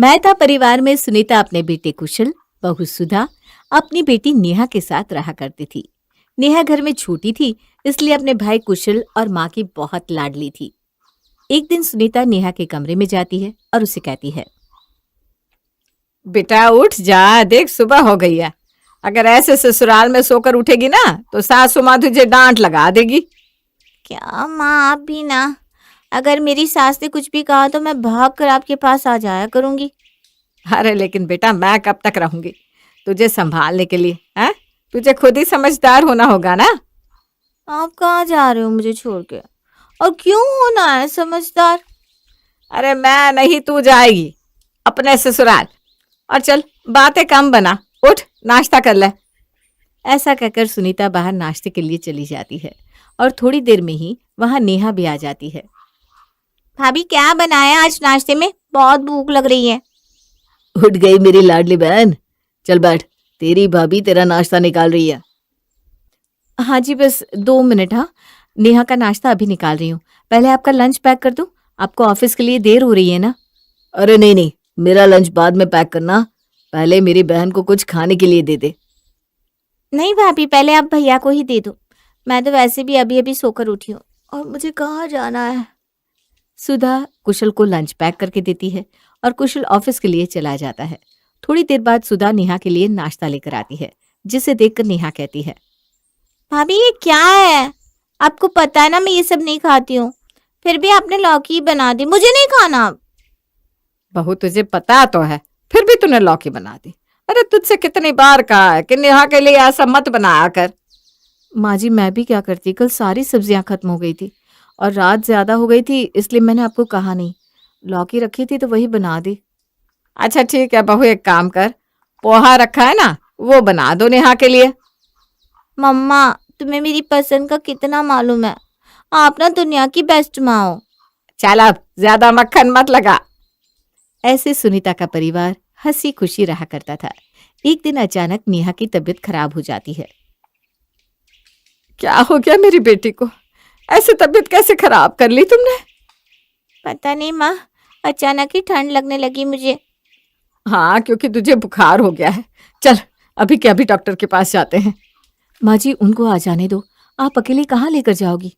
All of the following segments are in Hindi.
मेहता परिवार में सुनीता अपने बेटे कुशल, बहू सुधा, अपनी बेटी नेहा के साथ रहा करती थी। नेहा घर में छोटी थी, इसलिए अपने भाई कुशल और माँ की बहुत लाडली थी। एक दिन सुनीता नेहा के कमरे में जाती है और उसे कहती है, बेटा उठ जा, देख सुबह हो गई है। अगर ऐसे ससुराल में सोकर उठेगी ना तो सासू माँ तुझे डांट लगा देगी। क्या माँ, आप भी ना। अगर मेरी सास ने कुछ भी कहा तो मैं भाग कर आपके पास आ जाया करूंगी। अरे लेकिन बेटा मैं कब तक रहूंगी तुझे संभालने के लिए? हैं? तुझे खुद ही समझदार होना होगा ना। आप कहाँ जा रहे हो मुझे छोड़ के? और क्यों होना है समझदार? अरे मैं नहीं, तू जाएगी अपने ससुराल। और चल बातें कम बना, उठ नाश्ता कर ले। ऐसा कहकर सुनीता बाहर नाश्ते के लिए चली जाती है और थोड़ी देर में ही वहां नेहा भी आ जाती है। भाभी क्या बनाया आज नाश्ते में? बहुत भूख लग रही है। उठ गई मेरी लाडली बहन, चल बैठ, तेरी भाभी तेरा नाश्ता निकाल रही है। हाँ जी, बस 2 मिनट। हाँ, नेहा का नाश्ता अभी निकाल रही हूँ। पहले आपका लंच पैक कर दूँ? आपको ऑफिस के लिए देर हो रही है ना? अरे नहीं नहीं, मेरा लंच बाद में पैक करना, पहले मेरी बहन को कुछ खाने के लिए दे दे। नहीं भाभी, पहले आप भैया को ही दे दो। मैं तो वैसे भी अभी अभी सोकर उठी हूँ और मुझे कहाँ जाना है। सुधा कुशल को लंच पैक करके देती है और कुशल ऑफिस के लिए चला जाता है। थोड़ी देर बाद सुधा नेहा के लिए नाश्ता लेकर आती है, जिसे देखकर नेहा कहती है, भाभी ये क्या है? आपको पता है ना मैं ये सब नहीं खाती हूँ, फिर भी आपने लौकी बना दी। मुझे नहीं खाना। बहू तुझे पता तो है, फिर भी तूने लौकी बना दी। अरे तुझसे कितनी बार कहा है कि नेहा के लिए ऐसा मत बनाया कर। माँ जी मैं भी क्या करती, कल सारी सब्जियां खत्म हो गई थी और रात ज्यादा हो गई थी, इसलिए मैंने आपको कहा नहीं। लौकी रखी थी तो वही बना दी। अच्छा ठीक है बहू, एक काम कर, पोहा रखा है ना, वो बना दो नेहा के लिए। मम्मा, तुम्हें मेरी पसंद का कितना मालूम है। आप ना दुनिया की बेस्ट माँ हो। चल अब ज्यादा मक्खन मत लगा। ऐसे सुनीता का परिवार हंसी खुशी रहा करता था। एक दिन अचानक नेहा की तबीयत खराब हो जाती है। क्या हो गया मेरी बेटी को? ऐसे तबीयत कैसे खराब कर ली तुमने? पता नहीं माँ, अचानक ही ठंड लगने लगी मुझे। हाँ, क्योंकि तुझे बुखार हो गया है। चल अभी के अभी डॉक्टर के पास जाते हैं। माँ जी उनको आ जाने दो, आप अकेले कहाँ लेकर जाओगी?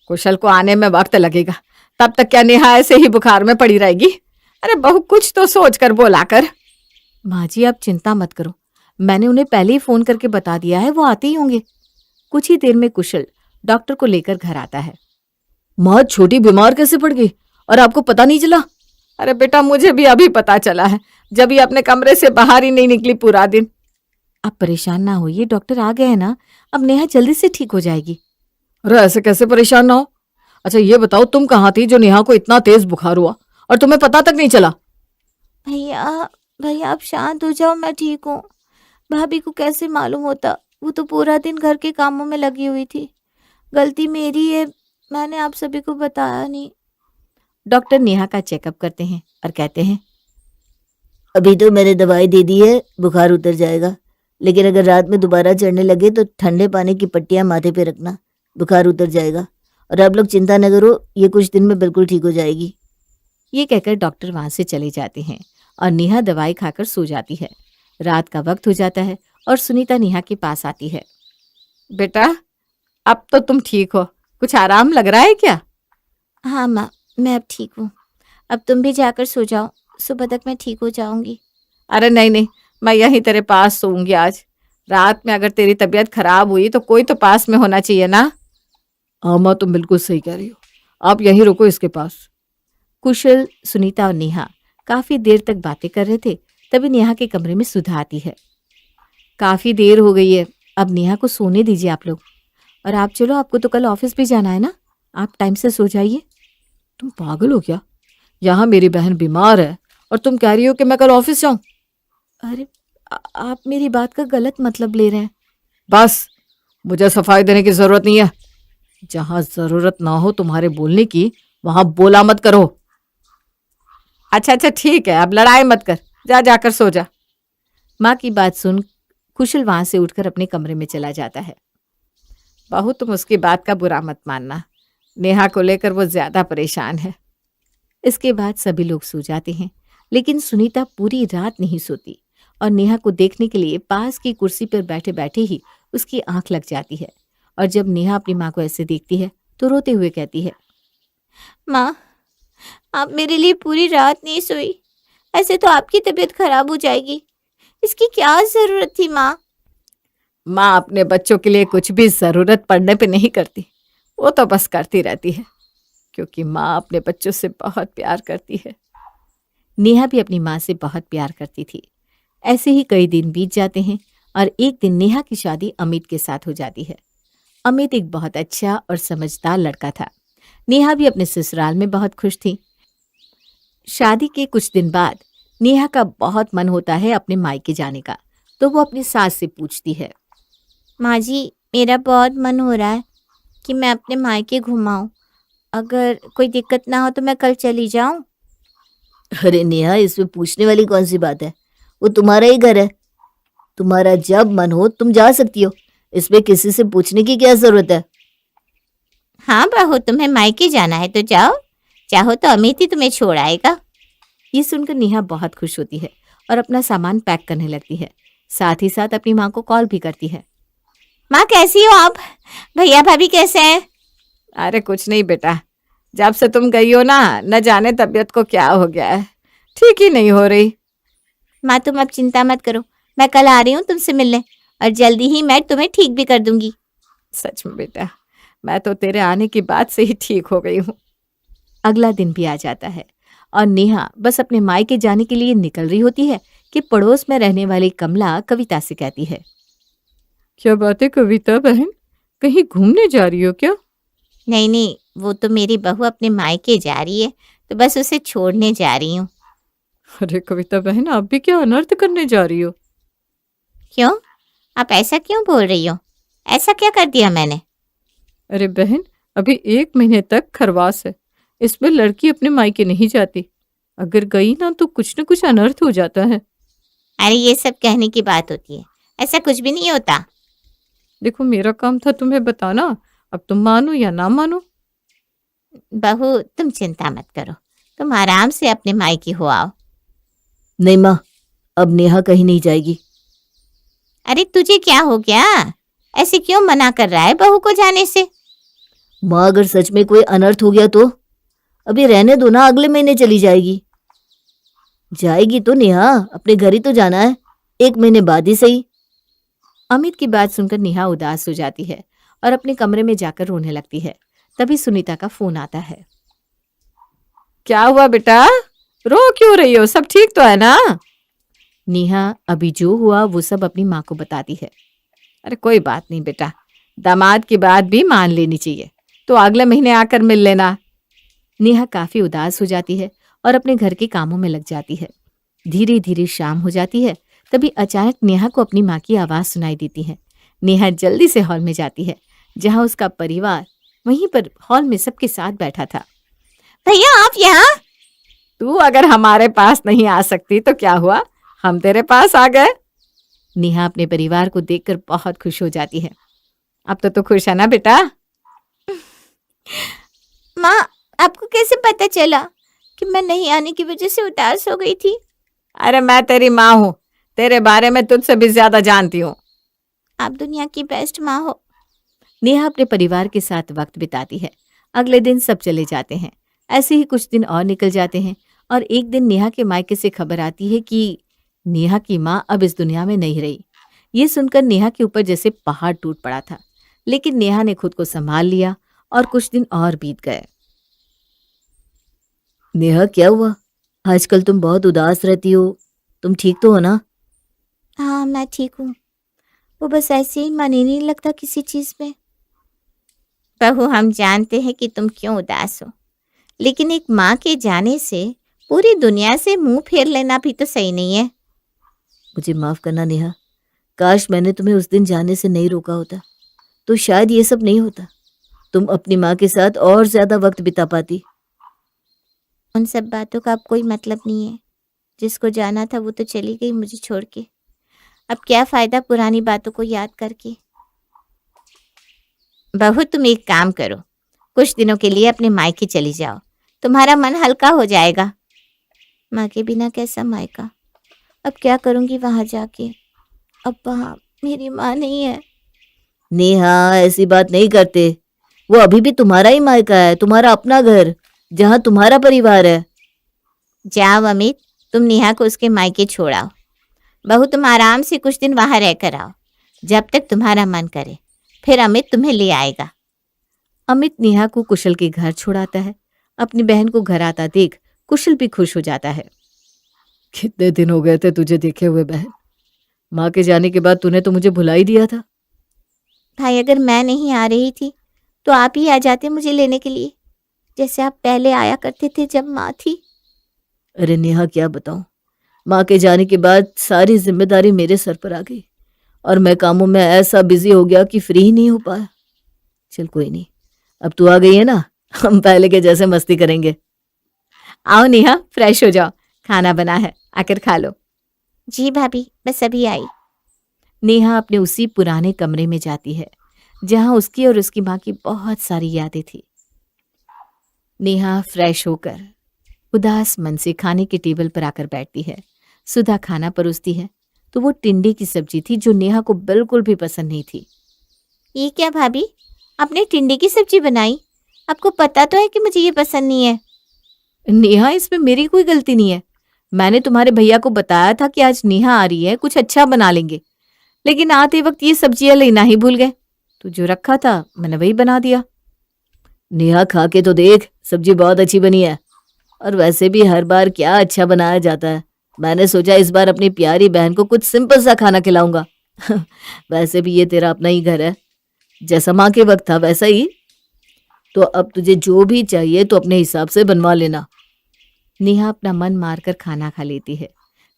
कुशल को आने में वक्त लगेगा, तब तक क्या नेहा ऐसे ही बुखार में पड़ी रहेगी? अरे बहू कुछ तो सोच कर बोला कर। माँ जी आप चिंता मत करो, मैंने उन्हें पहले ही फोन करके बता दिया है, वो आते ही होंगे। कुछ ही देर में कुशल डॉक्टर को लेकर घर आता है। माँ छोटी बीमार कैसे पड़ गई और आपको पता नहीं चला? अरे बेटा मुझे भी अभी पता चला है, जब ये अपने कमरे से बाहर ही नहीं निकली पूरा दिन। आप परेशान ना होइए, डॉक्टर आ गए हैं ना, अब नेहा जल्दी से ठीक हो जाएगी। अरे ऐसे कैसे परेशान ना हो? अच्छा ये बताओ, तुम कहाँ थी जो नेहा को इतना तेज बुखार हुआ और तुम्हें पता तक नहीं चला? भैया भैया आप शांत हो जाओ, मैं ठीक हूँ। भाभी को कैसे मालूम होता? वो तो पूरा दिन घर के कामों में लगी हुई थी। गलती मेरी है, मैंने आप सभी को बताया नहीं। डॉक्टर नेहा का चेकअप करते हैं और कहते हैं, अभी तो मैंने दवाई दे दी है, बुखार उतर जाएगा, लेकिन अगर रात में दोबारा चढ़ने लगे तो ठंडे पानी की पट्टियां माथे पे रखना, बुखार उतर जाएगा। और आप लोग चिंता न करो, ये कुछ दिन में बिल्कुल ठीक हो जाएगी। ये कहकर डॉक्टर वहां से चले जाते हैं और नेहा दवाई खाकर सो जाती है। रात का वक्त हो जाता है और सुनीता नेहा के पास आती है। बेटा अब तो तुम ठीक हो, कुछ आराम लग रहा है क्या? हाँ माँ, मैं अब ठीक हूँ। अब तुम भी जाकर सो जाओ, सुबह तक मैं ठीक हो जाऊंगी। अरे नहीं नहीं, मैं यहीं तेरे पास सोऊंगी आज। रात में अगर तेरी तबीयत खराब हुई तो कोई तो पास में होना चाहिए ना। हाँ माँ तुम बिल्कुल सही कह रही हो, आप यहीं रुको इसके पास। कुशल, सुनीता और नेहा काफी देर तक बातें कर रहे थे, तभी नेहा के कमरे में सुधा आती है। काफी देर हो गई है, अब नेहा को सोने दीजिए आप लोग। और आप चलो, आपको तो कल ऑफिस भी जाना है ना, आप टाइम से सो जाइए। तुम पागल हो क्या? यहाँ मेरी बहन बीमार है और तुम कह रही हो कि मैं कल ऑफिस जाऊं? अरे आप मेरी बात का गलत मतलब ले रहे हैं। बस, मुझे सफाई देने की जरूरत नहीं है। जहां जरूरत ना हो तुम्हारे बोलने की, वहां बोला मत करो। अच्छा अच्छा ठीक है, अब लड़ाई मत कर, जा जाकर सो जा। माँ की बात सुन कुशल वहां से उठकर अपने कमरे में चला जाता है। बहू तुम उसकी बात का बुरा मत मानना, नेहा को लेकर वो ज्यादा परेशान है। इसके बाद सभी लोग सो जाते हैं। लेकिन सुनीता पूरी रात नहीं सोती और नेहा को देखने के लिए पास की कुर्सी पर बैठे बैठे ही उसकी आंख लग जाती है। और जब नेहा अपनी माँ को ऐसे देखती है तो रोते हुए कहती है, माँ, आप मेरे लिए पूरी रात नहीं सोई। ऐसे तो आपकी तबीयत खराब हो जाएगी। इसकी क्या जरूरत थी माँ? माँ अपने बच्चों के लिए कुछ भी जरूरत पड़ने पे नहीं करती, वो तो बस करती रहती है, क्योंकि माँ अपने बच्चों से बहुत प्यार करती है। नेहा भी अपनी माँ से बहुत प्यार करती थी। ऐसे ही कई दिन बीत जाते हैं और एक दिन नेहा की शादी अमित के साथ हो जाती है। अमित एक बहुत अच्छा और समझदार लड़का था। नेहा भी अपने ससुराल में बहुत खुश थी। शादी के कुछ दिन बाद नेहा का बहुत मन होता है अपने मायके जाने का, तो वो अपनी सास से पूछती है, माँ जी, मेरा बहुत मन हो रहा है कि मैं अपने मायके घुमाऊं। अगर कोई दिक्कत ना हो तो मैं कल चली जाऊं। अरे नेहा, इसमें पूछने वाली कौन सी बात है? वो तुम्हारा ही घर है। तुम्हारा जब मन हो तुम जा सकती हो। इसमें किसी से पूछने की क्या जरूरत है? हाँ बहू, तुम्हें मायके जाना है तो जाओ, चाहो तो अमित ही तुम्हें छोड़ आएगा। ये सुनकर नेहा बहुत खुश होती है और अपना सामान पैक करने लगती है। साथ ही साथ अपनी माँ को कॉल भी करती है। माँ कैसी हो आप? भैया भाभी कैसे हैं? अरे कुछ नहीं बेटा, जब से तुम गई हो ना, न जाने तबीयत को क्या हो गया है, ठीक ही नहीं हो रही। माँ तुम अब चिंता मत करो, मैं कल आ रही हूँ तुमसे मिलने और जल्दी ही मैं तुम्हें ठीक भी कर दूंगी। सच में बेटा, मैं तो तेरे आने की बाद से ही ठीक हो गई हूँ। अगला दिन भी आ जाता है और नेहा बस अपने मायके जाने के लिए निकल रही होती है कि पड़ोस में रहने वाली कमला कविता से कहती है, क्या बात है कविता बहन, कहीं घूमने जा रही हो क्या? नहीं नहीं, वो तो मेरी बहू अपने मायके जा रही है, तो बस उसे छोड़ने जा रही हूँ। अरे कविता बहन, आप भी क्या अनर्थ करने जा रही हो? क्यों? आप ऐसा क्यों बोल रही हो? ऐसा क्या कर दिया मैंने? अरे बहन, अभी 1 महीने तक खरवास है, इसमें लड़की अपने मायके नहीं जाती। अगर गई ना तो कुछ न कुछ अनर्थ हो जाता है। अरे ये सब कहने की बात होती है, ऐसा कुछ भी नहीं होता। देखो, मेरा काम था तुम्हें बताना, अब तुम मानो या ना मानो। बहू तुम चिंता मत करो, तुम आराम से अपने मायके हो आओ। नहीं माँ, अब नेहा कहीं नहीं जाएगी। अरे तुझे क्या हो गया? ऐसे क्यों मना कर रहा है बहू को जाने से? माँ, अगर सच में कोई अनर्थ हो गया तो? अभी रहने दो ना, अगले महीने चली जाएगी। जाएगी तो नेहा, अपने घर ही तो जाना है, 1 महीने बाद ही सही। अमित की बात सुनकर नेहा उदास हो जाती है और अपने कमरे में जाकर रोने लगती है। तभी सुनीता का फोन आता है। क्या हुआ बेटा, रो क्यों रही हो? सब ठीक तो है ना? नेहा अभी जो हुआ वो सब अपनी माँ को बताती है। अरे कोई बात नहीं बेटा, दामाद की बात भी मान लेनी चाहिए, तो अगले महीने आकर मिल लेना। नेहा काफी उदास हो जाती है और अपने घर के कामों में लग जाती है। धीरे धीरे शाम हो जाती है। तभी अचानक नेहा को अपनी माँ की आवाज सुनाई देती है। नेहा जल्दी से हॉल में जाती है, जहाँ उसका परिवार वहीं पर हॉल में सबके साथ बैठा था। भैया आप यहाँ? तू अगर हमारे पास नहीं आ सकती तो क्या हुआ, हम तेरे पास आ गए। नेहा अपने परिवार को देखकर बहुत खुश हो जाती है। अब तो तू खुश है ना बेटा? माँ, आपको कैसे पता चला कि मैं नहीं आने की वजह से उदास हो गई थी? अरे मैं तेरी माँ हूँ, तेरे बारे में तुझसे भी ज्यादा जानती हूँ। आप दुनिया की बेस्ट माँ हो। नेहा अपने परिवार के साथ वक्त बिताती है। अगले दिन सब चले जाते हैं। ऐसे ही कुछ दिन और निकल जाते हैं और एक दिन नेहा के मायके से खबर आती है कि नेहा की माँ अब इस दुनिया में नहीं रही। ये सुनकर नेहा के ऊपर जैसे पहाड़ टूट पड़ा था, लेकिन नेहा ने खुद को संभाल लिया और कुछ दिन और बीत गए। नेहा, क्या हुआ? आजकल तुम बहुत उदास रहती हो। तुम ठीक तो हो ना? हाँ मैं ठीक हूँ, वो बस ऐसे ही मन ही नहीं लगता किसी चीज में। बहू हम जानते हैं कि तुम क्यों उदास हो, लेकिन एक माँ के जाने से पूरी दुनिया से मुंह फेर लेना भी तो सही नहीं है। मुझे माफ करना नेहा, काश मैंने तुम्हें उस दिन जाने से नहीं रोका होता तो शायद ये सब नहीं होता। तुम अपनी माँ के साथ और ज्यादा वक्त बिता पाती। उन सब बातों का अब कोई मतलब नहीं है। जिसको जाना था वो तो चली गई मुझे छोड़ के। अब क्या फायदा पुरानी बातों को याद करके। बहू तुम एक काम करो, कुछ दिनों के लिए अपने मायके चली जाओ, तुम्हारा मन हल्का हो जाएगा। माँ के बिना कैसा मायका। अब क्या करूँगी वहाँ जाके। अब वहाँ मेरी माँ नहीं है। नेहा, ऐसी बात नहीं करते। वो अभी भी तुम्हारा ही मायका है, तुम्हारा अपना घर, जहाँ तुम्हारा परिवार है। जाओ अमित, तुम नेहा को उसके मायके छोड़ाओ। बहू तुम आराम से कुछ दिन वहाँ रह कर आओ, जब तक तुम्हारा मन करे। फिर अमित तुम्हें ले आएगा। अमित नेहा को कुशल के घर छोड़ाता है। अपनी बहन को घर आता देख कुशल भी खुश हो जाता है। कितने दिन हो गए थे तुझे देखे हुए बहन। माँ के जाने के बाद तूने तो मुझे भुला ही दिया था। भाई अगर मैं नहीं आ रही थी तो आप ही आ जाते मुझे लेने के लिए, जैसे आप पहले आया करते थे जब माँ थी। अरे नेहा, क्या बताऊं, माँ के जाने के बाद सारी जिम्मेदारी मेरे सर पर आ गई और मैं कामों में ऐसा बिजी हो गया कि फ्री ही नहीं हो पाया। चल कोई नहीं, अब तू आ गई है ना, हम पहले के जैसे मस्ती करेंगे। आओ नेहा, फ्रेश हो जाओ, खाना बना है, आकर खा लो। जी भाभी, बस अभी आई। नेहा अपने उसी पुराने कमरे में जाती है जहां उसकी और उसकी माँ की बहुत सारी यादें थी। नेहा फ्रेश होकर उदास मन से खाने के टेबल पर आकर बैठती है। सुधा खाना परोसती है तो वो टिंडे की सब्जी थी जो नेहा को बिल्कुल भी पसंद नहीं थी। ये क्या भाभी, आपने टिंडे की सब्जी बनाई? आपको पता तो है कि मुझे ये पसंद नहीं है। नेहा, इसमें मेरी कोई गलती नहीं है। मैंने तुम्हारे भैया को बताया था कि आज नेहा आ रही है, कुछ अच्छा बना लेंगे, लेकिन आते वक्त ये सब्जियां लेना ही भूल गए। तो जो रखा था मैंने वही बना दिया। नेहा, खा के तो देख, सब्जी बहुत अच्छी बनी है। और वैसे भी हर बार क्या अच्छा बनाया जाता है। मैंने सोचा इस बार अपनी प्यारी बहन को कुछ सिंपल सा खाना खिलाऊंगा। वैसे भी ये तेरा अपना ही घर है, जैसा माँ के वक्त था वैसा ही। तो अब तुझे जो भी चाहिए तो अपने हिसाब से बनवा लेना। नेहा अपना मन मारकर खाना खा लेती है।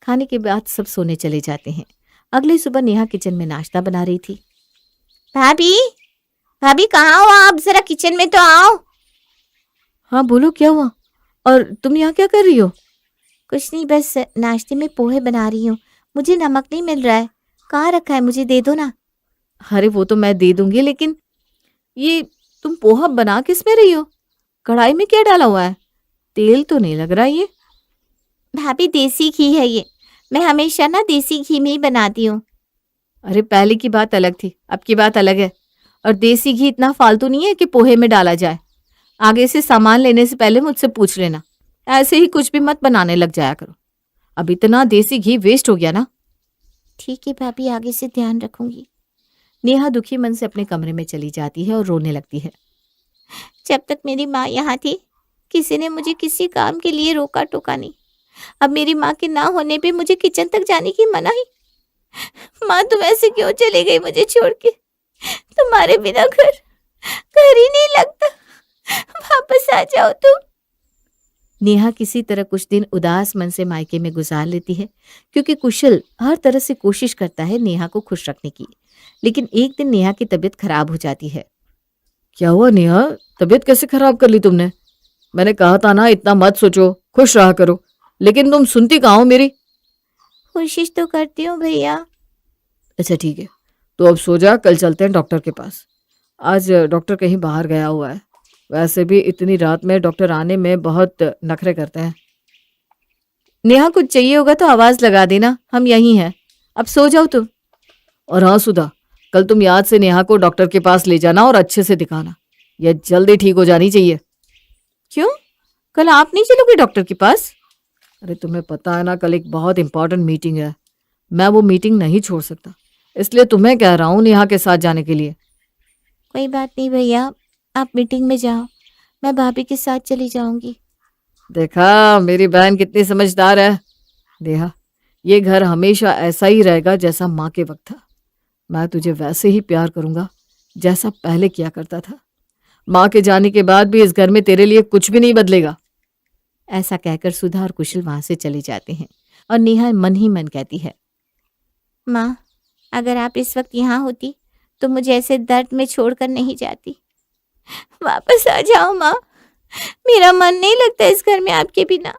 खाने के बाद सब सोने चले जाते हैं। अगली सुबह नेहा किचन में नाश्ता बना रही थी। भाभी, भाभी कहाँ हो आप? जरा किचन में तो आओ। हाँ बोलो, क्या हुआ? और तुम यहाँ क्या कर रही हो? कुछ नहीं, बस नाश्ते में पोहे बना रही हूँ। मुझे नमक नहीं मिल रहा है, कहाँ रखा है, मुझे दे दो ना। अरे वो तो मैं दे दूंगी, लेकिन ये तुम पोहा बना किस में रही हो? कढ़ाई में क्या डाला हुआ है? तेल तो नहीं लग रहा ये। भाभी देसी घी है ये, मैं हमेशा ना देसी घी में ही बनाती हूँ। अरे पहले की बात अलग थी, अब की बात अलग है। और देसी घी इतना फालतू नहीं है कि पोहे में डाला जाए। आगे से सामान लेने से पहले मुझसे पूछ लेना। ऐसे ही कुछ भी मत बनाने लग जाया करो। अब इतना देसी घी वेस्ट हो गया ना। ठीक है भाभी, आगे से ध्यान रखूंगी। नेहा दुखी मन से अपने कमरे में चली जाती है और रोने लगती है। जब तक मेरी माँ यहाँ थी किसी ने मुझे किसी काम के लिए रोका टोका नहीं। अब मेरी माँ के ना होने पे मुझे किचन तक जाने की मनाही। माँ तुम ऐसे क्यों चली गई मुझे छोड़ के? तुम्हारे बिना घर घर ही नहीं लगता। वापस आ जाओ तुम। नेहा किसी तरह कुछ दिन उदास मन से मायके में गुजार लेती है, क्योंकि कुशल हर तरह से कोशिश करता है नेहा को खुश रखने की। लेकिन एक दिन नेहा की तबीयत खराब हो जाती है। क्या हुआ नेहा, तबीयत कैसे खराब कर ली तुमने? मैंने कहा था ना इतना मत सोचो, खुश रहा करो, लेकिन तुम सुनती कहाँ हो मेरी। कोशिश तो करती हूँ भैया। अच्छा ठीक है, तो अब सो जा, कल चलते हैं डॉक्टर के पास। आज डॉक्टर कहीं बाहर गया हुआ है। वैसे भी इतनी रात में डॉक्टर आने में बहुत नखरे करते हैं। नेहा कुछ चाहिए होगा तो आवाज लगा देना, हम यहीं हैं। अब सो जाओ तुम। और हाँ सुधा, कल तुम याद से नेहा को डॉक्टर के पास ले जाना और अच्छे से दिखाना। यह जल्दी ठीक हो जानी चाहिए। क्यों, कल आप नहीं चलोगे डॉक्टर के पास? अरे तुम्हें पता है ना, कल एक बहुत इंपॉर्टेंट मीटिंग है। मैं वो मीटिंग नहीं छोड़ सकता, इसलिए तुम्हें कह रहा हूँ नेहा के साथ जाने के लिए। कोई बात नहीं भैया, आप मीटिंग में जाओ, मैं भाभी के साथ चली जाऊंगी। देखा मेरी बहन कितनी समझदार है। नेहा, ये घर हमेशा ऐसा ही रहेगा जैसा माँ के वक्त था। मैं तुझे वैसे ही प्यार करूंगा जैसा पहले किया करता था। माँ के जाने के बाद भी इस घर में तेरे लिए कुछ भी नहीं बदलेगा। ऐसा कहकर सुधा और कुशल वहां से चले जाते हैं और नेहा मन ही मन कहती है, माँ अगर आप इस वक्त यहाँ होती तो मुझे ऐसे दर्द में छोड़कर नहीं जाती। वापस आ जाओ माँ, मेरा मन नहीं लगता इस घर में आपके बिना।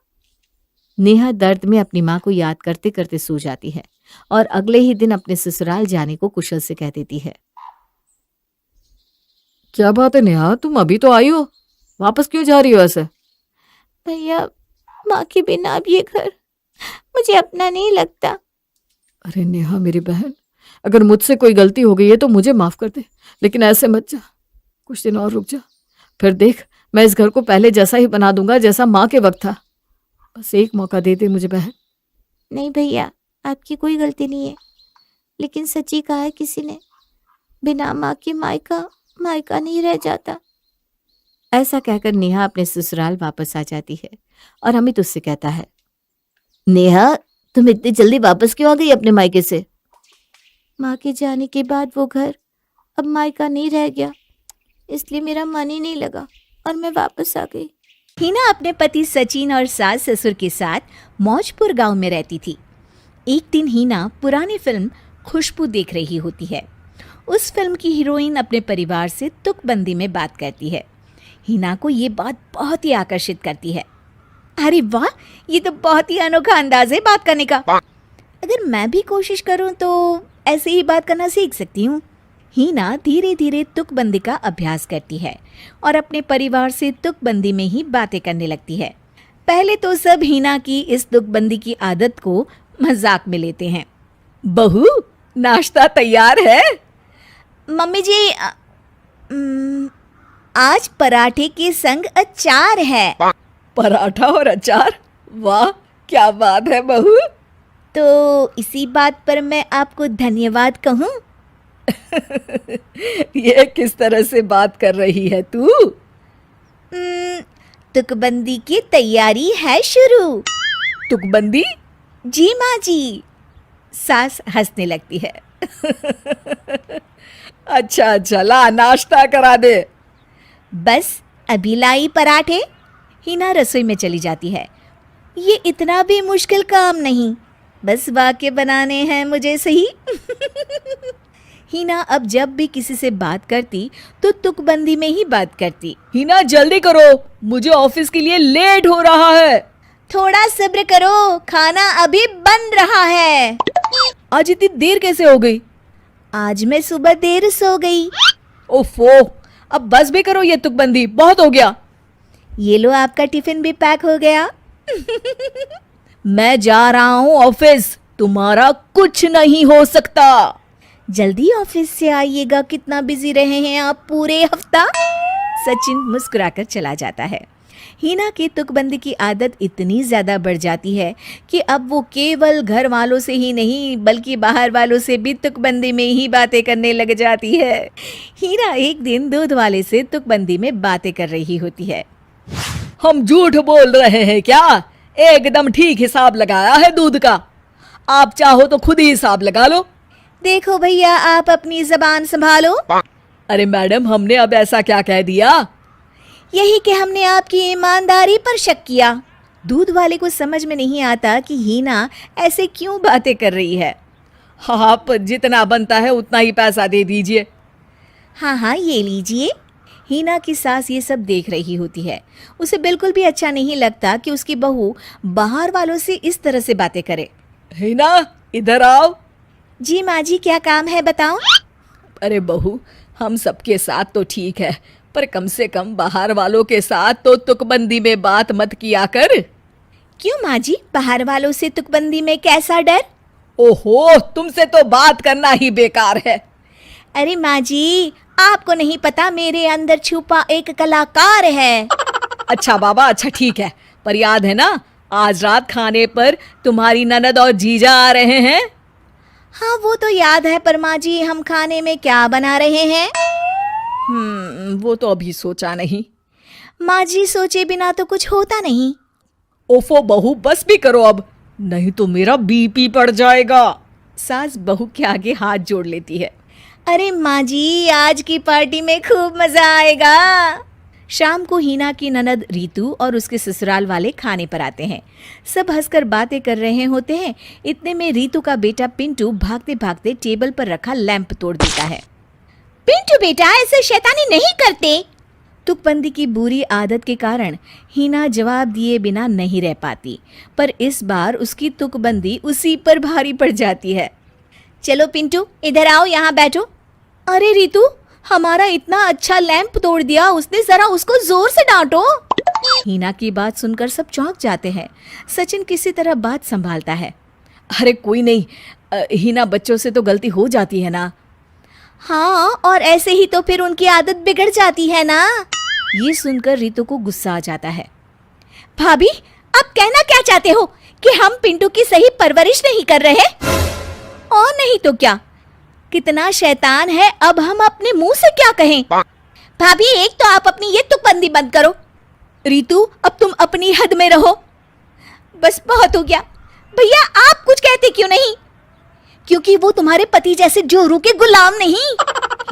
नेहा दर्द में अपनी माँ को याद करते करते सो जाती है और अगले ही दिन अपने ससुराल जाने को कुशल से कह देती है। क्या बात है नेहा, तुम अभी तो आई हो, वापस क्यों जा रही हो ऐसे? भैया माँ के बिना अब ये घर मुझे अपना नहीं लगता। अरे नेहा मेरी बहन, अगर मुझसे कोई गलती हो गई है तो मुझे माफ कर दे, लेकिन ऐसे मत जा। कुछ दिन और रुक जा, फिर देख मैं इस घर को पहले जैसा ही बना दूंगा जैसा माँ के वक्त था। बस एक मौका दे दे मुझे बहन। नहीं भैया, आपकी कोई गलती नहीं है, लेकिन सच्ची कहा है किसी ने, बिना माँ के मायका मायका नहीं रह जाता। ऐसा कहकर नेहा अपने ससुराल वापस आ जाती है और अमित उससे कहता है, नेहा, तुम इतनी जल्दी वापस क्यों आ गई अपने मायके से? माँ के जाने के बाद वो घर अब मायका नहीं रह गया, इसलिए मेरा मन ही नहीं लगा और मैं वापस आ गई। हीना अपने पति सचिन और सास ससुर के साथ मौजपुर गांव में रहती थी। एक दिन हीना पुरानी फिल्म खुशबू देख रही होती है। उस फिल्म की हीरोइन अपने परिवार से तुकबंदी में बात करती है। हीना को ये बात बहुत ही आकर्षित करती है। अरे वाह, ये तो बहुत ही अनोखा अंदाज है बात करने का। अगर मैं भी कोशिश करूं तो ऐसे ही बात करना सीख सकती हूँ। हीना धीरे धीरे तुकबंदी का अभ्यास करती है और अपने परिवार से तुकबंदी में ही बातें करने लगती है। पहले तो सब हीना की इस तुकबंदी की आदत को मजाक में लेते हैं। बहू, नाश्ता तैयार है? मम्मी जी, आज पराठे के संग अचार है। पराठा और अचार? वाह, क्या बात है बहू। तो इसी बात पर मैं आपको धन्यवाद कहूँ? ये किस तरह से बात कर रही है तू? तुकबंदी की तैयारी है शुरू। तुकबंदी? जी माँ जी। सास हंसने लगती है। अच्छा अच्छा, ला नाश्ता करा दे। बस अभी लाई पराठे। हीना रसोई में चली जाती है। ये इतना भी मुश्किल काम नहीं, बस वाक्य बनाने हैं मुझे सही। हीना अब जब भी किसी से बात करती तो तुकबंदी में ही बात करती। हीना जल्दी करो, मुझे ऑफिस के लिए लेट हो रहा है। थोड़ा सब्र करो, खाना अभी बन रहा है। आज इतनी देर कैसे हो गई? आज मैं सुबह देर सो गई। ओफो, अब बस भी करो, ये तुकबंदी बहुत हो गया। ये लो, आपका टिफिन भी पैक हो गया। मैं जा रहा हूँ ऑफिस, तुम्हारा कुछ नहीं हो सकता। जल्दी ऑफिस से आइएगा, कितना बिजी रहे हैं आप पूरे हफ्ता। सचिन मुस्कुराकर चला जाता है। हीना की तुकबंदी की आदत इतनी ज्यादा बढ़ जाती है कि अब वो केवल घर वालों से ही नहीं बल्कि बाहर वालों से भी तुकबंदी में ही बातें करने लग जाती है। हीना एक दिन दूध वाले से तुकबंदी में बातें कर रही होती है। हम झूठ बोल रहे हैं क्या? एकदम ठीक हिसाब लगाया है दूध का। आप चाहो तो खुद ही हिसाब लगा लो। देखो भैया, आप अपनी जबान संभालो। अरे मैडम, हमने अब ऐसा क्या कह दिया? यही कि हमने आपकी ईमानदारी पर शक किया। दूध वाले को समझ में नहीं आता कि हीना ऐसे क्यों बातें कर रही है। आप जितना बनता है उतना ही पैसा दे दीजिए। हाँ हाँ, ये लीजिए। हीना की सास ये सब देख रही होती है। उसे बिल्कुल भी अच्छा नहीं लगता कि उसकी बहू बाहर वालों से इस तरह से बातें करे। हीना, इधर आओ। जी माँ जी, क्या काम है बताओ। अरे बहू, हम सबके साथ तो ठीक है, पर कम से कम बाहर वालों के साथ तो तुकबंदी में बात मत किया कर। क्यों माँ जी, बाहर वालों से तुकबंदी में कैसा डर? ओहो, तुमसे तो बात करना ही बेकार है। अरे माँ जी, आपको नहीं पता, मेरे अंदर छुपा एक कलाकार है। अच्छा बाबा, अच्छा ठीक है, पर याद है ना, आज रात खाने पर तुम्हारी ननद और जीजा आ रहे हैं। हाँ वो तो याद है, पर माँ जी हम खाने में क्या बना रहे हैं? वो तो अभी सोचा नहीं। माँ जी, सोचे बिना तो कुछ होता नहीं। ओफो बहू, बस भी करो अब, नहीं तो मेरा बीपी बढ़ जाएगा। सास बहू के आगे हाथ जोड़ लेती है। अरे माँ जी, आज की पार्टी में खूब मजा आएगा। शाम को हीना की ननद रीतू और उसके ससुराल वाले खाने पर आते हैं। सब हंसकर बातें कर रहे होते हैं। इतने में रीतू का बेटा पिंटू भागते भागते टेबल पर रखा लैंप तोड़ देता है। पिंटू बेटा, ऐसे शैतानी नहीं करते। तुकबंदी की बुरी आदत के कारण हीना जवाब दिए बिना नहीं रह पाती, पर इस बार उसकी तुकबंदी उसी पर भारी पड़ जाती है। चलो पिंटू, इधर आओ, यहाँ बैठो। अरे रीतू, हमारा इतना अच्छा लैंप तोड़ दिया उसने, जरा उसको जोर से डांटो। हीना की बात सुनकर सब चौंक जाते हैं। सचिन किसी तरह बात संभालता है। अरे कोई नहीं, हीना, बच्चों से तो गलती हो जाती है ना। हाँ, और ऐसे ही तो फिर उनकी आदत बिगड़ जाती है ना। ये सुनकर रितु को गुस्सा आ जाता है। भाभी, आप कहना क्या चाहते हो कि हम पिंटू की सही परवरिश नहीं कर रहे? और नहीं तो क्या, कितना शैतान है, अब हम अपने मुंह से क्या कहें? भाभी, एक तो आप अपनी ये तुकबंदी बंद करो। रितु, अब तुम अपनी हद में रहो। बस बहुत हो गया। भैया, आप कुछ कहते क्यों नहीं? क्योंकि वो तुम्हारे पति जैसे जोरू के गुलाम नहीं।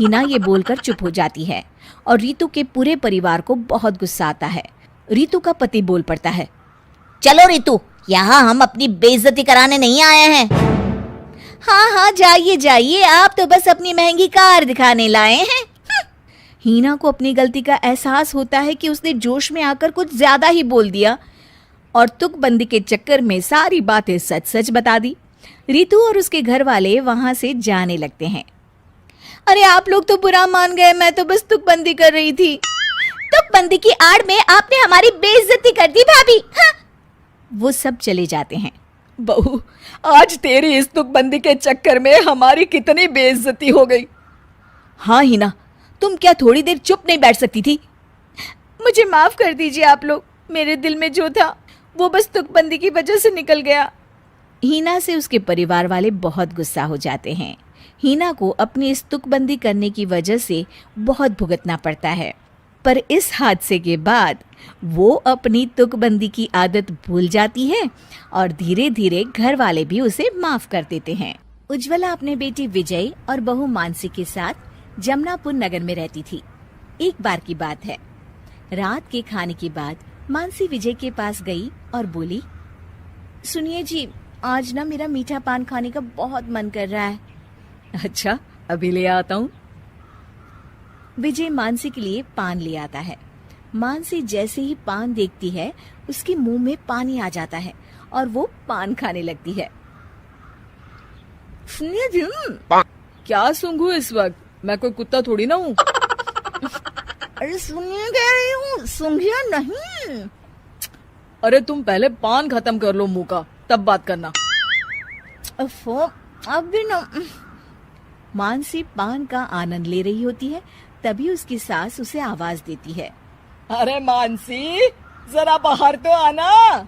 हीना ये बोलकर चुप हो जाती है और रितु के पूरे परिवार को बहुत गुस्सा आता है। रितु का पति बोल पड़ता है। चलो रितु, यहाँ हम अपनी बेइज्जती कराने नहीं आए हैं। हाँ हाँ, जाइए जाइए, आप तो बस अपनी महंगी कार दिखाने लाए हैं। हीना को अपनी गलती का एहसास होता है कि उसने जोश में आकर कुछ ज्यादा ही बोल दिया और तुकबंदी के चक्कर में सारी बातें सच सच बता दी। रितु और उसके घर वाले वहां से जाने लगते हैं। अरे आप लोग तो बुरा मान गए, मैं तो बस तुकबंदी कर रही थी। तुकबंदी की आड़ में आपने हमारी बेइज्जती कर दी भाभी। हाँ। वो सब चले जाते हैं। बहू, आज तेरी इस तुकबंदी के चक्कर में हमारी कितनी बेइज्जती हो गई। हाँ हीना, तुम क्या थोड़ी देर चुप नहीं बैठ सकती थी? मुझे माफ कर दीजिए आप लोग, मेरे दिल में जो था वो बस तुकबंदी की वजह से निकल गया। हीना से उसके परिवार वाले बहुत गुस्सा हो जाते हैं। हीना को अपनी इस तुकबंदी करने की वजह से बहुत भुगतना पड़ता है, पर इस हादसे के बाद वो अपनी तुकबंदी की आदत भूल जाती है और धीरे धीरे घर वाले भी उसे माफ कर देते हैं। उज्ज्वला अपने बेटी विजय और बहू मानसी के साथ जमनापुर नगर में रहती थी। एक बार की बात है, रात के खाने के बाद मानसी विजय के पास गई और बोली, सुनिए जी, आज ना मेरा मीठा पान खाने का बहुत मन कर रहा है। अच्छा, अभी ले आता हूँ। विजय मानसी के लिए पान ले आता है। मानसी जैसे ही पान देखती है, उसके मुंह में पानी आ जाता है और वो पान खाने लगती है। सुनिए जी, क्या सूंघू इस वक्त? मैं कोई कुत्ता थोड़ी ना हूँ। अरे सुनिए कह रही हूँ, सूंघिए नहीं। अरे तुम पहले पान खत्म कर लो मुंह का, तब बात करना। अब भी ना। मानसी पान का आनंद ले रही होती है, तभी उसकी सास उसे आवाज देती है। अरे मानसी, जरा बाहर तो आना।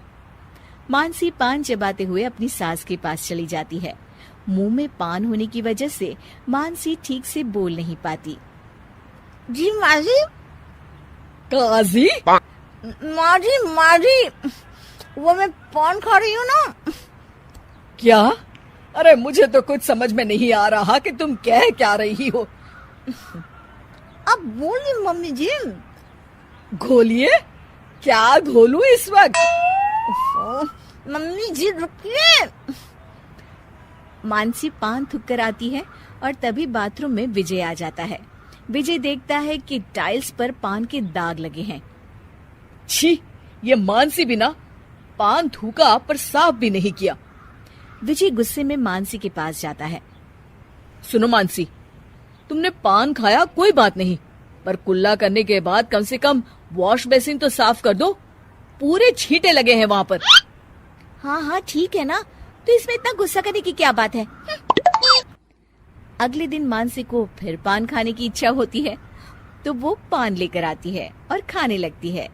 मानसी पान चबाते हुए अपनी सास के पास चली जाती है। मुंह में पान होने की वजह से मानसी ठीक से बोल नहीं पाती। जी माजी। काजी? माजी, वो मैं पान खा रही हूँ ना। क्या? अरे मुझे तो कुछ समझ में नहीं आ रहा कि तुम कह क्या रही हो। अब बोलिए मम्मी जी। घोलिए। क्या घोलूं इस वक्त? मम्मी जी रुकिए। मानसी पान थूक कर आती है और तभी बाथरूम में विजय आ जाता है। विजय देखता है कि टाइल्स पर पान के दाग लगे हैं। छी, ये मानसी भी ना, पान थूका पर साफ भी नहीं किया। विजय गुस्से में मानसी के पास जाता है। सुनो मानसी, तुमने पान खाया कोई बात नहीं, पर कुल्ला करने के बाद कम से कम वॉश बेसिन तो साफ कर दो। पूरे छींटे लगे हैं वहाँ पर। हाँ ठीक है ना, तो इसमें इतना गुस्सा करने की क्या बात है? अगले दिन मानसी को फिर पान खाने की इच्छा होती है, तो वो पान लेकर आती है और खाने लगती है।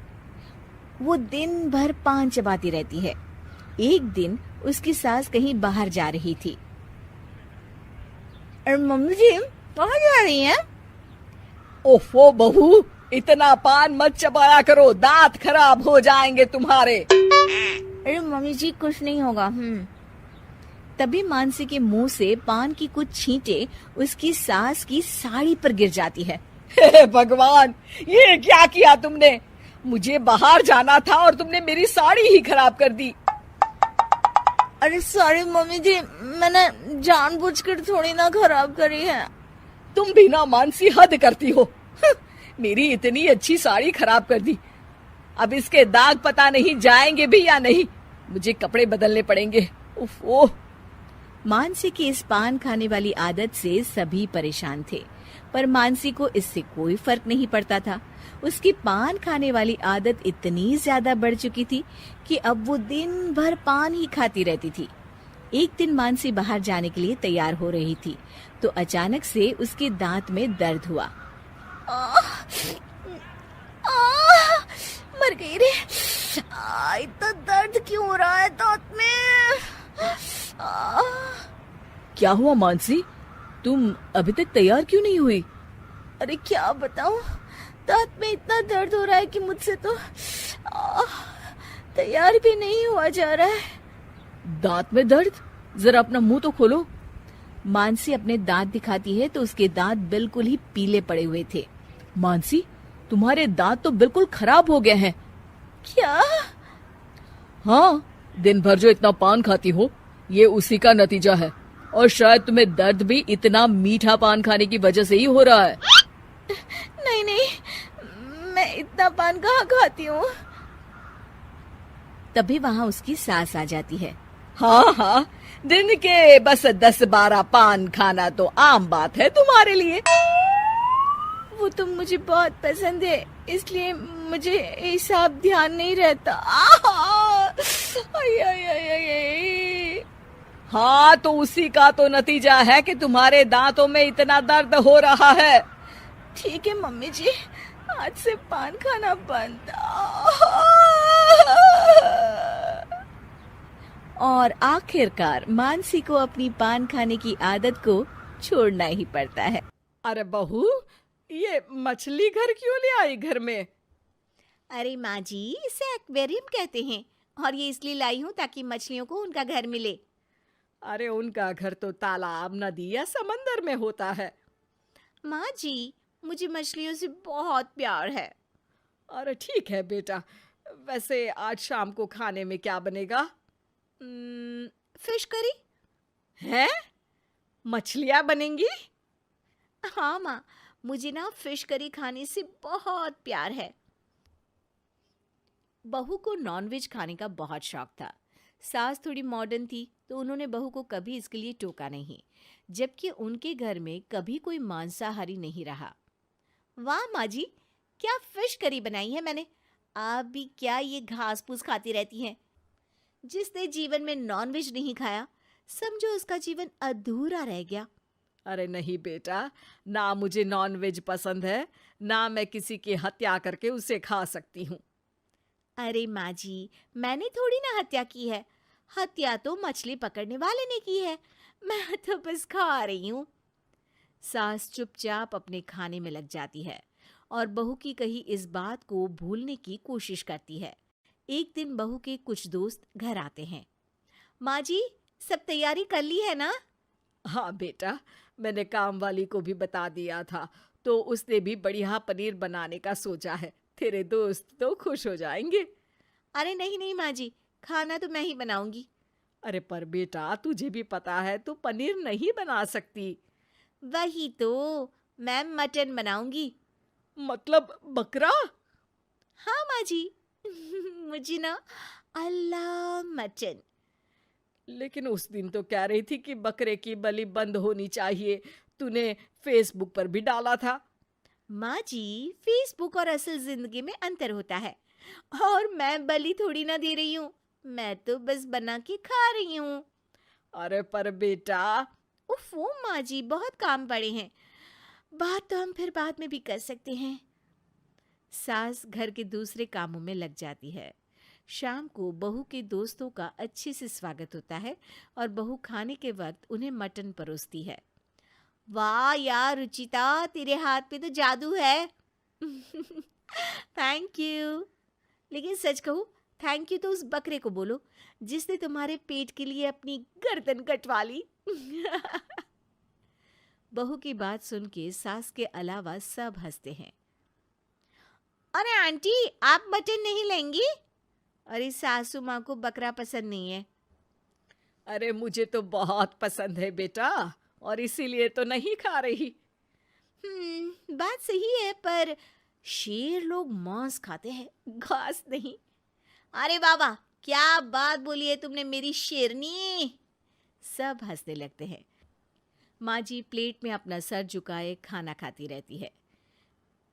वो दिन भर पान चबाती रहती है। एक दिन उसकी सास कहीं बाहर जा रही थी। अरे मम्मी जी, कहाँ जा रही हैं? ओफो बहू, इतना पान मत चबाया करो, दांत खराब हो जाएंगे तुम्हारे। अरे मम्मी जी, कुछ नहीं होगा। तभी मानसी के मुंह से पान की कुछ छींटे उसकी सास की साड़ी पर गिर जाती है। हे भगवान, ये क्या किया तुमने? मुझे बाहर जाना था और तुमने मेरी साड़ी ही खराब कर दी। अरे सॉरी मम्मी जी, मैंने जानबूझकर थोड़ी ना खराब करी है। तुम भी ना मानसी, हद करती हो। मेरी इतनी अच्छी साड़ी खराब कर दी। अब इसके दाग पता नहीं जाएंगे भी या नहीं। मुझे कपड़े बदलने पड़ेंगे। उफ, ओह। मानसी की इस पान खाने वाली आदत से सभी परेशान थे। पर मानसी को इससे कोई फर्क नहीं पड़ता था। उसकी पान खाने वाली आदत इतनी ज्यादा बढ़ चुकी थी कि अब वो दिन भर पान ही खाती रहती थी। एक दिन मानसी बाहर जाने के लिए तैयार हो रही थी तो अचानक से उसके दांत में दर्द हुआ। मर गई रे। इतना दर्द क्यों हो रहा है दांत में? क्या हुआ मानसी, तुम अभी तक तैयार क्यों नहीं हुई? अरे क्या बताऊं, दांत में इतना दर्द हो रहा है कि मुझसे तो तैयार भी नहीं हुआ जा रहा है। दांत में दर्द? जरा अपना मुंह तो खोलो। मानसी अपने दांत दिखाती है तो उसके दांत बिल्कुल ही पीले पड़े हुए थे। मानसी, तुम्हारे दांत तो बिल्कुल खराब हो गए हैं। क्या? हाँ, दिन भर जो इतना पान खाती हो ये उसी का नतीजा है, और शायद तुम्हें दर्द भी इतना मीठा पान खाने की वजह से ही हो रहा है। नहीं नहीं, मैं इतना पान कहाँ खाती हूँ। तभी वहाँ उसकी सास आ जाती है। हाँ हाँ, दिन के बस 10-12 पान खाना तो आम बात है तुम्हारे लिए। वो तो मुझे बहुत पसंद है, इसलिए मुझे हिसाब ध्यान नहीं रहता। आई, आई, आई, आई, आई। हाँ, तो उसी का तो नतीजा है कि तुम्हारे दांतों में इतना दर्द हो रहा है। ठीक है मम्मी जी, आज से पान खाना बंद। और आखिरकार मानसी को अपनी पान खाने की आदत को छोड़ना ही पड़ता है। अरे बहू, ये मछली घर क्यों ले आई घर में? अरे माँ जी, इसे एक्वेरियम कहते हैं और ये इसलिए लाई हूँ ताकि मछलियों को उनका घर मिले। अरे उनका घर तो तालाब, नदी या समंदर में होता है। माँ जी, मुझे मछलियों से बहुत प्यार है। अरे ठीक है बेटा, वैसे आज शाम को खाने में क्या बनेगा? Fish curry. हैं? मछलियाँ बनेंगी? हाँ माँ, मुझे ना फिश करी खाने से बहुत प्यार है। बहू को नॉनवेज खाने का बहुत शौक था। सास थोड़ी मॉडर्न थी तो उन्होंने बहू को कभी इसके लिए टोका नहीं, जबकि उनके घर में कभी कोई मांसाहारी नहीं रहा। वाह माँ जी, क्या फिश करी बनाई है मैंने। आप भी क्या ये घास फूस खाती रहती हैं? जिसने जीवन में नॉनवेज नहीं खाया, समझो उसका जीवन अधूरा रह गया। अरे नहीं बेटा, ना मुझे नॉनवेज पसंद है, ना मैं किसी की हत्या करके उसे खा सकती हूँ। अरे माँ जी, मैंने थोड़ी ना हत्या की है। हत्या तो मछली पकड़ने वाले ने की है, मैं तो बस खा रही हूँ। सास चुपचाप अपने खाने में लग जाती है और बहू की कही इस बात को भूलने की कोशिश करती है। एक दिन बहू के कुछ दोस्त घर आते हैं। माँ जी, सब तैयारी कर ली है ना? हाँ बेटा, मैंने काम वाली को भी बता दिया था, तो उसने भी बढ़िया पनीर बनाने का सोचा है। तेरे दोस्त तो खुश हो जाएंगे। अरे नहीं नहीं माँ जी, खाना तो मैं ही बनाऊंगी। अरे पर बेटा, तुझे भी पता है तू पनीर नहीं बना सकती। वही तो, मैं मटन बनाऊंगी। मतलब बकरा? हाँ माँ जी, मुझे ना अल्लाह मटन। लेकिन उस दिन तो कह रही थी कि बकरे की बलि बंद होनी चाहिए, तूने फेसबुक पर भी डाला था। माँ जी, फेसबुक और असल जिंदगी में अंतर होता है, और मैं बलि थोड़ी ना दे रही हूँ, मैं तो बस बना के खा रही हूँ। अरे पर बेटा। उफ़ो माँ जी, बहुत काम पड़े हैं, बात तो हम फिर बाद में भी कर सकते हैं। सास घर के दूसरे कामों में लग जाती है। शाम को बहू के दोस्तों का अच्छे से स्वागत होता है और बहू खाने के वक्त उन्हें मटन परोसती है। वाह यार रुचिता, तेरे हाथ पे तो जादू है। Thank you. लेकिन सच कहूँ, थैंक यू तो उस बकरे को बोलो जिसने तुम्हारे पेट के लिए अपनी गर्दन कटवा ली। बहू की बात सुन के सास के अलावा सब हंसते हैं। अरे आंटी, आप मटन नहीं लेंगी? अरे सासू माँ को बकरा पसंद नहीं है। अरे मुझे तो बहुत पसंद है बेटा, और इसीलिए तो नहीं खा रही। बात सही है, पर शेर लोग मांस खाते हैं, घास नहीं। अरे बाबा, क्या बात बोली है तुमने मेरी शेरनी। सब हंसने लगते हैं। माँ जी प्लेट में अपना सर झुकाए खाना खाती रहती है।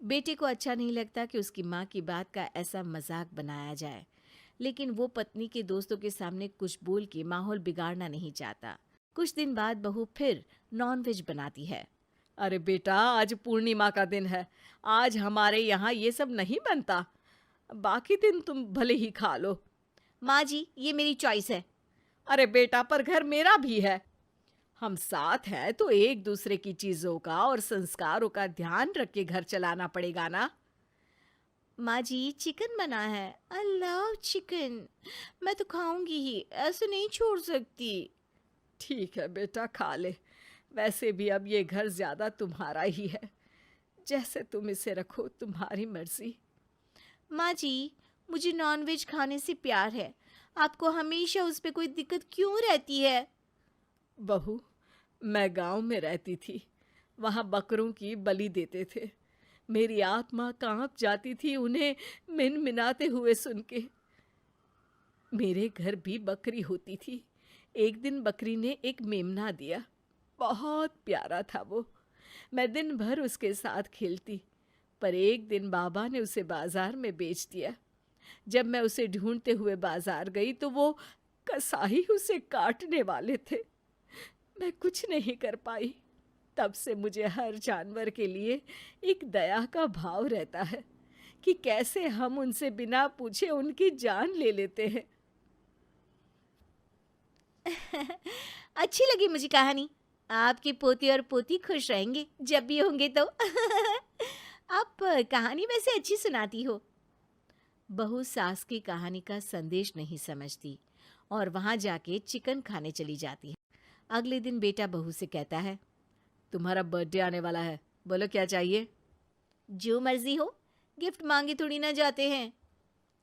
बेटे को अच्छा नहीं लगता कि उसकी माँ की बात का ऐसा मजाक बनाया जाए, लेकिन वो पत्नी के दोस्तों के सामने कुछ बोल के माहौल बिगाड़ना नहीं चाहता। कुछ दिन बाद बहू फिर नॉनवेज बनाती है। अरे बेटा, आज पूर्णिमा का दिन है, आज हमारे यहाँ ये सब नहीं बनता। बाकी दिन तुम भले ही खा लो। माँ जी, ये मेरी चॉइस है। अरे बेटा, पर घर मेरा भी है। हम साथ हैं तो एक दूसरे की चीजों का और संस्कारों का ध्यान रख के घर चलाना पड़ेगा ना। माँ जी, चिकन बना है। I love chicken. मैं तो खाऊंगी ही, ऐसे नहीं छोड़ सकती। ठीक है बेटा, खा ले। वैसे भी अब ये घर ज्यादा तुम्हारा ही है। जैसे तुम इसे रखो, तुम्हारी मर्जी। माँ जी, मुझे नॉनवेज खाने से प्यार है। आपको हमेशा उस पे कोई दिक्कत क्यों रहती है? बहू, मैं गांव में रहती थी, वहां बकरों की बलि देते थे। मेरी आत्मा कांप जाती थी उन्हें मिनमिनाते हुए सुन के। मेरे घर भी बकरी होती थी। एक दिन बकरी ने एक मेमना दिया, बहुत प्यारा था वो। मैं दिन भर उसके साथ खेलती, पर एक दिन बाबा ने उसे बाजार में बेच दिया। जब मैं उसे ढूंढते हुए बाजार गई तो वो कसाई उसे काटने वाले थे। मैं कुछ नहीं कर पाई। तब से मुझे हर जानवर के लिए एक दया का भाव रहता है कि कैसे हम उनसे बिना पूछे उनकी जान ले लेते हैं। अच्छी लगी मुझे कहानी। आपके पोते और पोती खुश रहेंगे जब भी होंगे तो। आप कहानी वैसे अच्छी सुनाती हो। बहू सास की कहानी का संदेश नहीं समझती और वहां जाके चिकन खाने चली जाती है। अगले दिन बेटा बहू से कहता है, तुम्हारा बर्थडे आने वाला है, बोलो क्या चाहिए? जो मर्जी हो, गिफ्ट मांगे थोड़ी ना जाते हैं।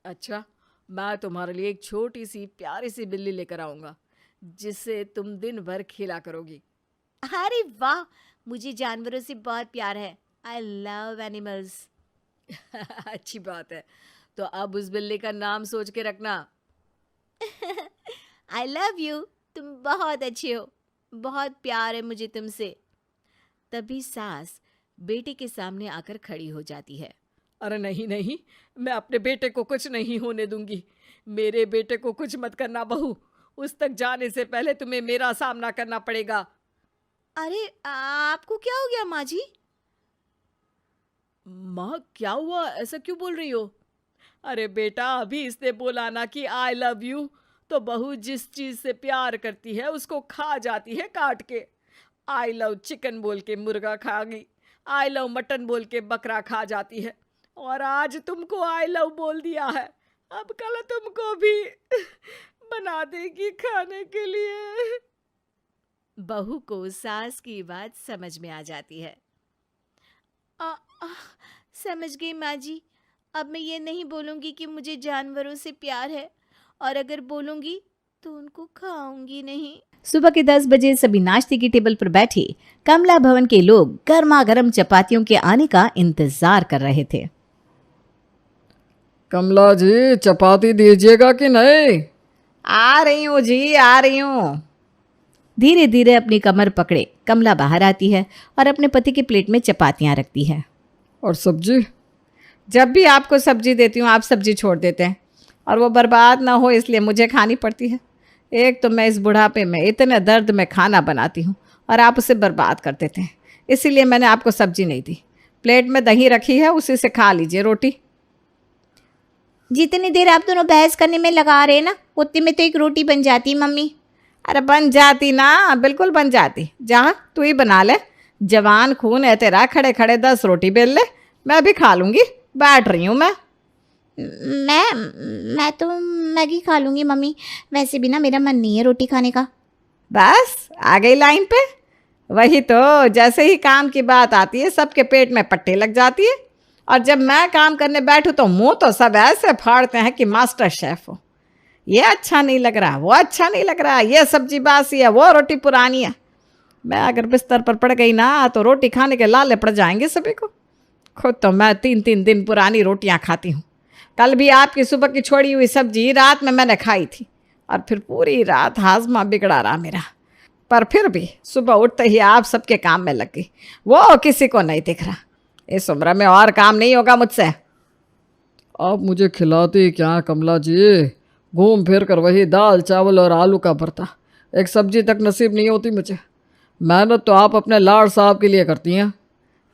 अच्छा, मैं तुम्हारे लिए एक छोटी सी प्यारी सी बिल्ली लेकर आऊंगा, जिससे तुम दिन भर खेला करोगी। अरे वाह, मुझे जानवरों से बहुत प्यार है। I love animals. अच्छी बात है, तो अब उस बिल्ली का नाम सोच के रखना। I love you. तुम बहुत अच्छे हो, बहुत प्यार है मुझे तुमसे। तभी सास बेटे के सामने आकर खड़ी हो जाती है। अरे नहीं नहीं, मैं अपने बेटे को कुछ नहीं होने दूंगी। मेरे बेटे को कुछ मत करना बहू। उस तक जाने से पहले तुम्हें मेरा सामना करना पड़ेगा। अरे आपको क्या हो गया माँ जी? माँ, क्या हुआ? ऐसा क्यों बोल रही हो? अरे बेटा, अभी इसने बोला ना कि आई लव यू, तो बहू जिस चीज से प्यार करती है उसको खा जाती है काट के। आई लव चिकन बोल के मुर्गा खा गई, आई लव मटन बोल के बकरा खा जाती है, और आज तुमको आई लव बोल दिया है। अब कल तुमको भी बना देगी खाने के लिए। बहू को सास की बात समझ में आ जाती है। समझ गई माँ जी। अब मैं ये नहीं बोलूँगी कि मुझे जानवरों से प्यार है, और अगर बोलूँगी तो उनको खाऊंगी नहीं। सुबह के 10 बजे सभी नाश्ते की टेबल पर बैठे कमला भवन के लोग गर्मा गर्म चपातियों के आने का इंतजार कर रहे थे। कमला जी, चपाती दीजिएगा कि नहीं? आ रही हूँ जी, आ रही हूँ। धीरे धीरे अपनी कमर पकड़े कमला बाहर आती है और अपने पति की प्लेट में चपातियाँ रखती है। और सब्जी? जब भी आपको सब्जी देती हूँ आप सब्जी छोड़ देते हैं, और वो बर्बाद ना हो इसलिए मुझे खानी पड़ती है। एक तो मैं इस बुढ़ापे में इतने दर्द में खाना बनाती हूँ और आप उसे बर्बाद कर देते हैं, इसीलिए मैंने आपको सब्जी नहीं दी। प्लेट में दही रखी है, उसी से खा लीजिए रोटी। जितनी देर आप दोनों बहस करने में लगा रहे हैं ना, उतने में तो एक रोटी बन जाती मम्मी। अरे बन जाती ना, बिल्कुल बन जाती। जहाँ तू ही बना ले, जवान खून है तेरा, खड़े खड़े 10 रोटी बेल ले, मैं भी खा लूँगी। बैठ रही हूँ मैं तो मैगी खा लूँगी मम्मी। वैसे भी ना मेरा मन नहीं है रोटी खाने का। बस आ गई लाइन पे। वही तो, जैसे ही काम की बात आती है सबके पेट में पट्टी लग जाती है, और जब मैं काम करने बैठूँ तो मुंह तो सब ऐसे फाड़ते हैं कि मास्टर शेफ हो। ये अच्छा नहीं लग रहा, वो अच्छा नहीं लग रहा, ये सब्जी बासी है, वो रोटी पुरानी है। मैं अगर बिस्तर पर पड़ गई ना तो रोटी खाने के लाले पड़ जाएंगे सभी को। खुद तो मैं 3-3 दिन पुरानी रोटियां खाती हूँ। कल भी आपकी सुबह की छोड़ी हुई सब्जी रात में मैंने खाई थी, और फिर पूरी रात हाजमा बिगड़ा रहा मेरा। पर फिर भी सुबह उठते ही आप सबके काम में लग गई, वो किसी को नहीं दिख रहा। इस उम्र में और काम नहीं होगा मुझसे। आप मुझे खिलाती क्या कमला जी? घूम फिर कर वही दाल चावल और आलू का भरता, एक सब्जी तक नसीब नहीं होती मुझे। मेहनत तो आप अपने लाड साहब के लिए करती हैं।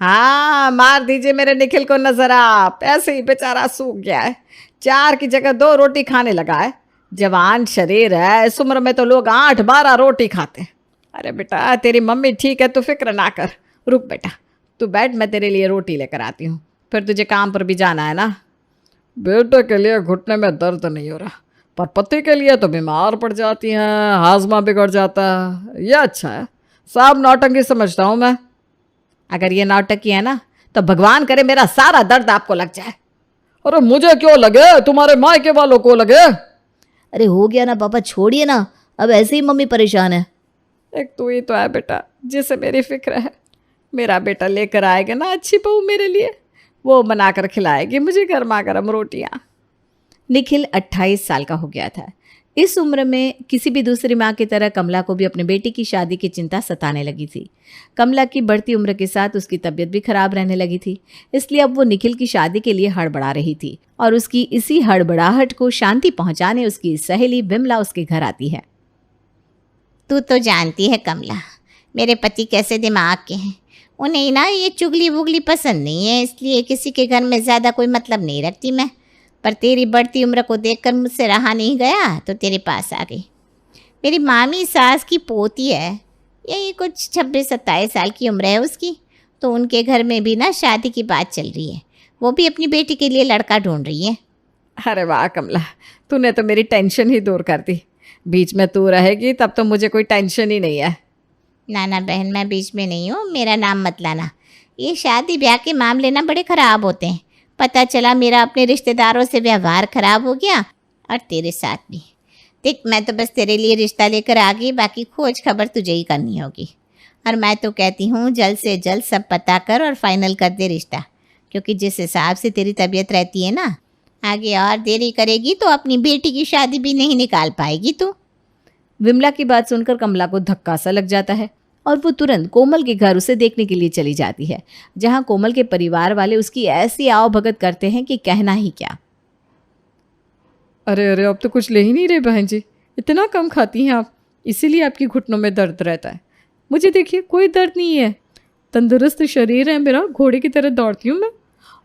हाँ, मार दीजिए मेरे निखिल को नजर, आप ऐसे ही बेचारा सूख गया है, 4 की जगह 2 रोटी खाने लगा है। जवान शरीर है, इस उम्र में तो लोग 8-12 रोटी खाते हैं। अरे बेटा तेरी मम्मी ठीक है, तू फिक्र ना कर। रुक बेटा, तू बैठ, मैं तेरे लिए रोटी लेकर आती हूँ, फिर तुझे काम पर भी जाना है ना। बेटे के लिए घुटने में दर्द नहीं हो रहा, पर पति के लिए तो बीमार पड़ जाती हैं, हाजमा बिगड़ जाता है। ये अच्छा है, सब नौटंकी समझता हूँ मैं। अगर ये नाटकी है ना तो भगवान करे मेरा सारा दर्द आपको लग जाए। अरे मुझे क्यों लगे, तुम्हारे मायके वालों को लगे। अरे हो गया ना पापा, छोड़िए ना, अब ऐसे ही मम्मी परेशान है। एक तू ही तो है बेटा जिसे मेरी फिक्र है। मेरा बेटा लेकर आएगा ना अच्छी बहू मेरे लिए, वो बनाकर खिलाएगी मुझे गर्मा गर्म रोटियां। निखिल 28 साल का हो गया था। इस उम्र में किसी भी दूसरी माँ की तरह कमला को भी अपने बेटी की शादी की चिंता सताने लगी थी। कमला की बढ़ती उम्र के साथ उसकी तबीयत भी खराब रहने लगी थी, इसलिए अब वो निखिल की शादी के लिए हड़बड़ा रही थी और उसकी इसी हड़बड़ाहट को शांति पहुंचाने उसकी सहेली विमला उसके घर आती है। तू तो जानती है कमला, मेरे पति कैसे दिमाग के हैं। उन्हें ना ये चुगली वुगली पसंद नहीं है, इसलिए किसी के घर में ज़्यादा कोई मतलब नहीं रखती मैं। पर तेरी बढ़ती उम्र को देखकर मुझसे रहा नहीं गया तो तेरे पास आ गई। मेरी मामी सास की पोती है, यही कुछ 26-27 साल की उम्र है उसकी, तो उनके घर में भी ना शादी की बात चल रही है। वो भी अपनी बेटी के लिए लड़का ढूंढ रही है। अरे वाह कमला, तूने तो मेरी टेंशन ही दूर कर दी। बीच में तू रहेगी तब तो मुझे कोई टेंशन ही नहीं है। ना ना बहन, मैं बीच में नहीं हूँ, मेरा नाम मत लाना। ये शादी ब्याह के मामले ना बड़े ख़राब होते हैं। पता चला मेरा अपने रिश्तेदारों से व्यवहार ख़राब हो गया और तेरे साथ भी। देख, मैं तो बस तेरे लिए रिश्ता लेकर आ गई, बाकी खोज खबर तुझे ही करनी होगी। और मैं तो कहती हूँ जल्द से जल्द सब पता कर और फाइनल कर दे रिश्ता, क्योंकि जिस हिसाब से तेरी तबीयत रहती है ना, आगे और देरी करेगी तो अपनी बेटी की शादी भी नहीं निकाल पाएगी तू। विमला की बात सुनकर कमला को धक्का सा लग जाता है और वो तुरंत कोमल के घर उसे देखने के लिए चली जाती है, जहां कोमल के परिवार वाले उसकी ऐसी आवभगत करते हैं कि कहना ही क्या। अरे अरे, अब तो कुछ ले ही नहीं रहे बहन जी, इतना कम खाती हैं आप, इसीलिए आपकी घुटनों में दर्द रहता है। मुझे देखिए, कोई दर्द नहीं है, तंदुरुस्त शरीर है मेरा, घोड़े की तरह दौड़ती हूँ मैं।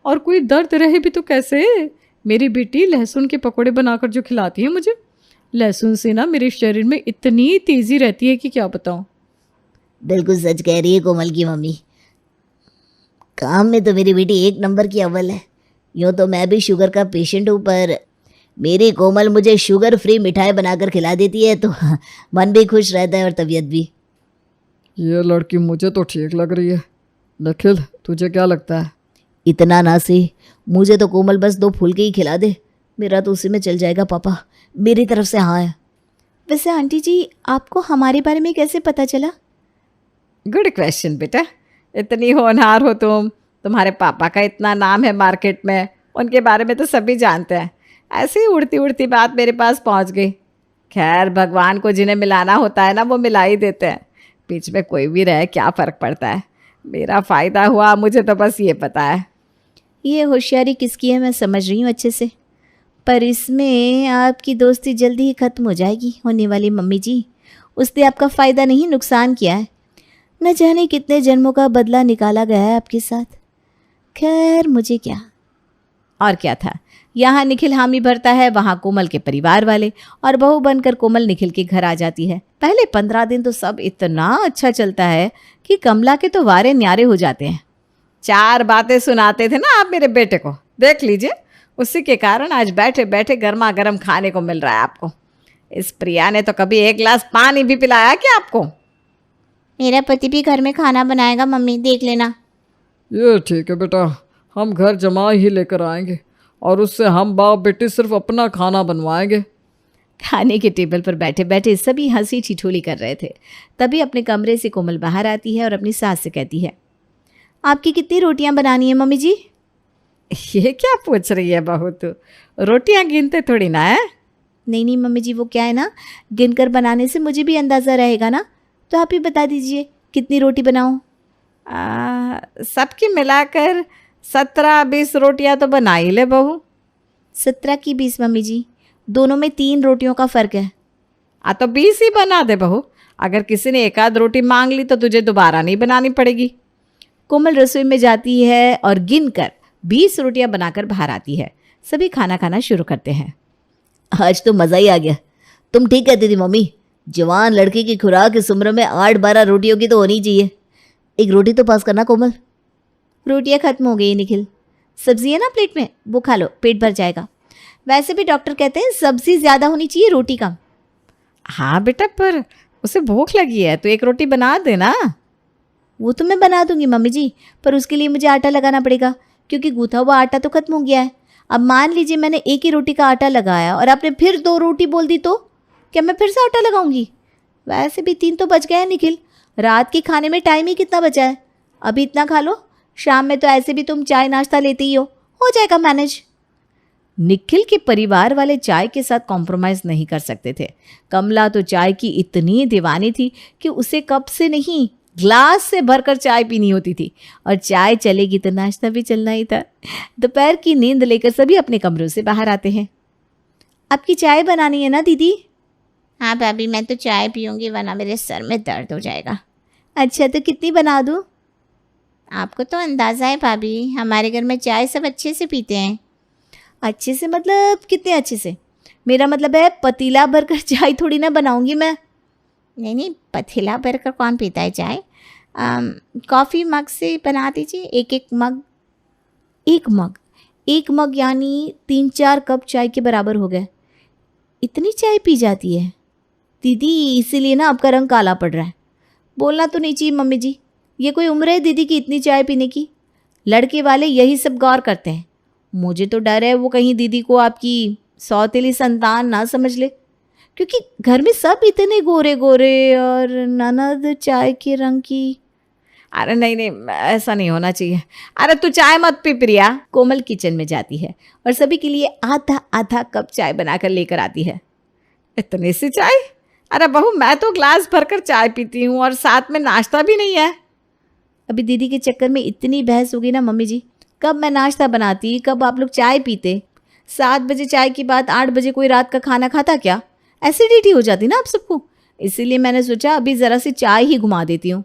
और कोई दर्द रहे भी तो कैसे? मेरी बेटी लहसुन के पकौड़े बनाकर जो खिलाती है मुझे, लहसुन से ना मेरे शरीर में इतनी तेज़ी रहती है कि क्या बताऊँ। बिल्कुल सच कह रही है कोमल की मम्मी, काम में तो मेरी बेटी 1 नंबर की अव्वल है। यूँ तो मैं भी शुगर का पेशेंट हूँ, पर मेरी कोमल मुझे शुगर फ्री मिठाई बनाकर खिला देती है तो मन भी खुश रहता है और तबीयत भी। ये लड़की मुझे तो ठीक लग रही है। निखिल, तुझे क्या लगता है? इतना ना से, मुझे तो कोमल बस 2 फुलके ही खिला दे, मेरा तो उसी में चल जाएगा पापा। मेरी तरफ से हाँ है। वैसे आंटी जी, आपको हमारे बारे में कैसे पता चला? गुड क्वेश्चन बेटा, इतनी होनहार हो तुम, तुम्हारे पापा का इतना नाम है मार्केट में, उनके बारे में तो सभी जानते हैं। ऐसे ही उड़ती उड़ती बात मेरे पास पहुंच गई। खैर, भगवान को जिन्हें मिलाना होता है ना, वो मिला ही देते हैं। बीच में कोई भी रहे क्या फ़र्क पड़ता है, मेरा फ़ायदा हुआ, मुझे तो बस ये पता है। ये होशियारी किसकी है मैं समझ रही हूँ अच्छे से, पर इसमें आपकी दोस्ती जल्दी ही ख़त्म हो जाएगी होने वाली मम्मी जी। उसने आपका फ़ायदा नहीं नुकसान किया है। न जाने कितने जन्मों का बदला निकाला गया है आपके साथ। खैर, मुझे क्या। और क्या था, यहाँ निखिल हामी भरता है, वहाँ कोमल के परिवार वाले, और बहू बनकर कोमल निखिल के घर आ जाती है। पहले 15 दिन तो सब इतना अच्छा चलता है कि कमला के तो वारे न्यारे हो जाते हैं। 4 बातें सुनाते थे ना आप मेरे बेटे को, देख लीजिए, उसी के कारण आज बैठे बैठे गर्मा गर्म खाने को मिल रहा है आपको। इस प्रिया ने तो कभी 1 गिलास पानी भी पिलाया क्या आपको? मेरा पति भी घर में खाना बनाएगा मम्मी, देख लेना। ये ठीक है बेटा, हम घर जमा ही लेकर आएंगे और उससे हम बाप बेटी सिर्फ अपना खाना बनवाएंगे। खाने के टेबल पर बैठे बैठे सभी हंसी ठिठोली कर रहे थे। तभी अपने कमरे से कोमल बाहर आती है और अपनी सास से कहती है, आपकी कितनी रोटियां बनानी है मम्मी जी? ये क्या पूछ रही है बहू तू, रोटियां गिनते थोड़ी ना है। नहीं नहीं मम्मी जी, वो क्या है ना, गिनकर बनाने से मुझे भी अंदाज़ा रहेगा ना, तो आप ही बता दीजिए कितनी रोटी बनाऊं? सबकी मिलाकर 17-20 रोटियां तो बना ही ले बहू। 17 की 20 मम्मी जी, दोनों में 3 रोटियों का फ़र्क है। तो 20 ही बना दे बहू। अगर किसी ने एक आध रोटी मांग ली तो तुझे दोबारा नहीं बनानी पड़ेगी। कोमल रसोई में जाती है और गिनकर 20 रोटियां बनाकर बाहर आती है। सभी खाना खाना शुरू करते हैं। आज तो मज़ा ही आ गया। तुम ठीक कहती थी मम्मी, जवान लड़के की खुराक इस उम्र में 8-12 रोटियों की तो होनी चाहिए। एक रोटी तो पास करना कोमल। रोटियां खत्म हो गई निखिल। सब्जी है ना प्लेट में, वो खा लो, पेट भर जाएगा। वैसे भी डॉक्टर कहते हैं सब्जी ज़्यादा होनी चाहिए, रोटी कम। हाँ बेटा, पर उसे भूख लगी है तो एक रोटी बना देना। वो तो मैं बना दूंगी मम्मी जी, पर उसके लिए मुझे आटा लगाना पड़ेगा, क्योंकि गूथा हुआ आटा तो खत्म हो गया है। अब मान लीजिए मैंने एक ही रोटी का आटा लगाया और आपने फिर 2 रोटी बोल दी तो क्या मैं फिर से आटा लगाऊंगी? वैसे भी 3 तो बच गए हैं निखिल। रात के खाने में टाइम ही कितना बचा है? अभी इतना खा लो, शाम में तो ऐसे भी तुम चाय नाश्ता लेते ही हो जाएगा मैनेज। निखिल के परिवार वाले चाय के साथ कॉम्प्रोमाइज़ नहीं कर सकते थे। कमला तो चाय की इतनी दीवानी थी कि उसे कप से नहीं ग्लास से भरकर चाय पीनी होती थी, और चाय चलेगी तो नाश्ता भी चलना ही था। दोपहर की नींद लेकर सभी अपने कमरों से बाहर आते हैं। आपकी चाय बनानी है ना दीदी? हाँ भाभी, मैं तो चाय पीऊँगी वरना मेरे सर में दर्द हो जाएगा। अच्छा, तो कितनी बना दूँ? आपको तो अंदाज़ा है भाभी, हमारे घर में चाय सब अच्छे से पीते हैं। अच्छे से मतलब कितने अच्छे से? मेरा मतलब है पतीला भरकर चाय थोड़ी ना बनाऊंगी मैं। नहीं, पतीला भरकर कौन पीता है चाय? कॉफ़ी मग से बना दीजिए, एक मग। एक मग यानी 3-4 कप चाय के बराबर हो गए। इतनी चाय पी जाती है दीदी, इसीलिए ना आपका रंग काला पड़ रहा है। बोलना तो नहीं चाहिए मम्मी जी, ये कोई उम्र है दीदी की इतनी चाय पीने की? लड़के वाले यही सब गौर करते हैं। मुझे तो डर है वो कहीं दीदी को आपकी सौतेली संतान ना समझ ले, क्योंकि घर में सब इतने गोरे गोरे और ननद चाय के रंग की। अरे नहीं, ऐसा नहीं होना चाहिए। अरे तू चाय मत पी प्रिया। कोमल किचन में जाती है और सभी के लिए आधा आधा कप चाय बनाकर लेकर आती है। इतनी सी चाय? अरे बहू, मैं तो ग्लास भरकर चाय पीती हूँ और साथ में नाश्ता भी नहीं है। अभी दीदी के चक्कर में इतनी बहस होगी ना मम्मी जी, कब मैं नाश्ता बनाती, कब आप लोग चाय पीते। 7 बजे चाय की बात 8 बजे कोई रात का खाना खाता क्या? एसिडिटी हो जाती ना आप सबको। इसीलिए मैंने सोचा अभी ज़रा सी चाय ही घुमा देती हूँ।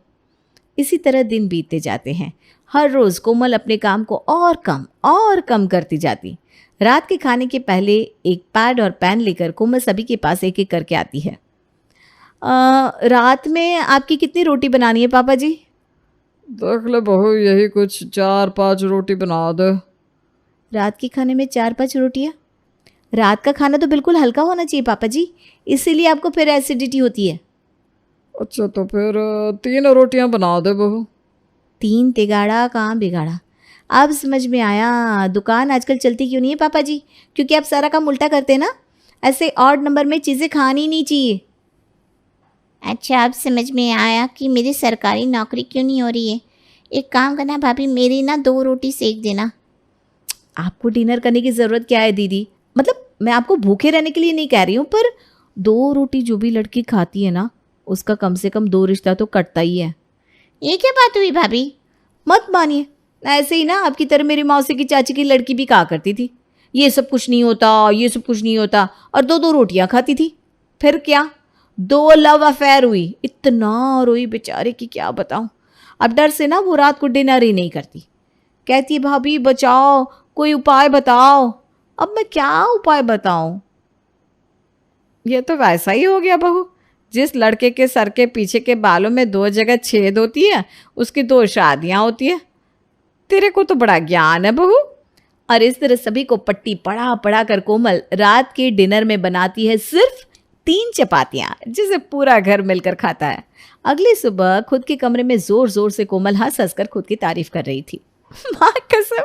इसी तरह दिन बीतते जाते हैं। हर रोज़ कोमल अपने काम को और कम करती जाती। रात के खाने के पहले एक पैड और पेन लेकर कोमल सभी के पास एक एक करके आती है। रात में आपकी कितनी रोटी बनानी है पापा जी? देख ले बहू, यही कुछ 4-5 रोटी बना दे। रात के खाने में 4-5 रोटियाँ? रात का खाना तो बिल्कुल हल्का होना चाहिए पापा जी, इसीलिए आपको फिर एसिडिटी होती है। अच्छा, तो फिर 3 रोटियां बना दे बहू। 3 तिगाड़ा कहाँ बिगाड़ा। अब समझ में आया दुकान आजकल चलती क्यों नहीं है पापा जी, क्योंकि आप सारा काम उल्टा करते हैं ना। ऐसे ऑड नंबर में चीज़ें खानी नहीं चाहिए। अच्छा, अब समझ में आया कि मेरी सरकारी नौकरी क्यों नहीं हो रही है। एक काम करना भाभी, मेरी ना 2 रोटी सेक देना। आपको डिनर करने की ज़रूरत क्या है दीदी? मतलब मैं आपको भूखे रहने के लिए नहीं कह रही हूँ, पर 2 रोटी जो भी लड़की खाती है ना, उसका कम से कम 2 रिश्ता तो कटता ही है। ये क्या बात हुई भाभी? मत मानिए, ऐसे ही ना आपकी तरह मेरी मौसी की चाची की लड़की भी कहा करती थी, ये सब कुछ नहीं होता, ये सब कुछ नहीं होता, और 2-2 रोटियां खाती थी। फिर क्या, 2 लव अफेयर हुई, इतना रोई बेचारे की क्या बताऊं। अब डर से ना वो रात को डिनर ही नहीं करती। कहती है भाभी बचाओ, कोई उपाय बताओ। अब मैं क्या उपाय बताऊं? ये तो वैसा ही हो गया बहू। जिस लड़के के सर के पीछे के बालों में 2 जगह छेद होती है, उसकी 2 शादियां होती है। तेरे को तो बड़ा ज्ञान है बहू। और इस तरह सभी को पट्टी पढ़ा पढ़ा कर कोमल रात के डिनर में बनाती है सिर्फ 3 चपातियाँ, जिसे पूरा घर मिलकर खाता है। अगली सुबह खुद के कमरे में जोर जोर से कोमल हंस हंस कर खुद की तारीफ कर रही थी। माँ कसम,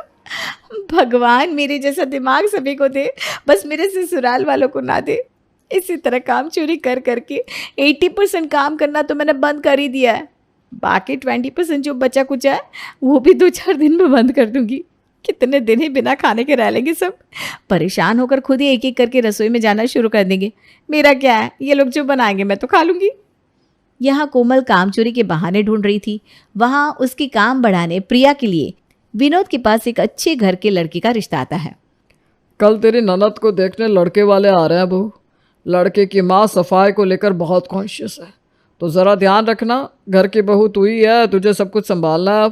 भगवान मेरे जैसा दिमाग सभी को दे, बस मेरे ससुराल वालों को ना दे। इसी तरह काम चोरी कर करके 80% काम करना तो मैंने बंद कर ही दिया है। बाकी 20% जो बचा कुछ है वो भी 2-4 दिन में बंद कर दूंगी। कितने दिन ही बिना खाने के रह लेंगे सब। परेशान होकर खुद ही एक एक करके रसोई में जाना शुरू कर देंगे। मेरा क्या है, ये लोग जो बनाएंगे मैं तो खा लूँगी। यहाँ कोमल कामचोरी के बहाने ढूंढ रही थी, वहाँ उसकी काम बढ़ाने प्रिया के लिए विनोद के पास एक अच्छे घर के लड़के का रिश्ता आता है। कल तेरी ननद को देखने लड़के वाले आ रहे हैं बहू। लड़के की माँ सफाई को लेकर बहुत कॉन्शियस है, तो ज़रा ध्यान रखना। घर की बहू तू ही है, तुझे सब कुछ संभालना है।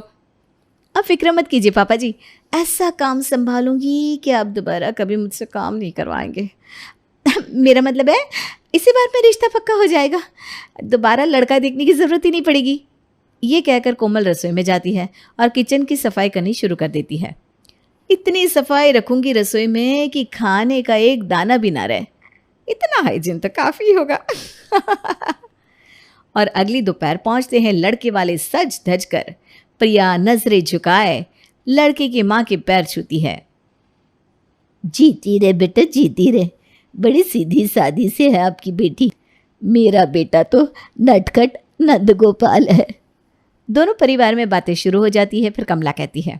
अब फिक्र मत कीजिए पापा जी, ऐसा काम संभालूंगी कि आप दोबारा कभी मुझसे काम नहीं करवाएंगे। मेरा मतलब है इसी बार में रिश्ता पक्का हो जाएगा, दोबारा लड़का देखने की ज़रूरत ही नहीं पड़ेगी। ये कहकर कोमल रसोई में जाती है और किचन की सफाई करनी शुरू कर देती है। इतनी सफाई रखूंगी रसोई में कि खाने का एक दाना भी ना रहे। इतना हाइजीन तो काफ़ी होगा। और अगली दोपहर पहुंचते हैं लड़के वाले सज धज कर। प्रिया नजरें झुकाए लड़के की माँ के पैर छूती है। जीती रे बेटा, जीती रे। बड़ी सीधी सादी से है आपकी बेटी। मेरा बेटा तो नटखट नंद गोपाल है। दोनों परिवार में बातें शुरू हो जाती है। फिर कमला कहती है,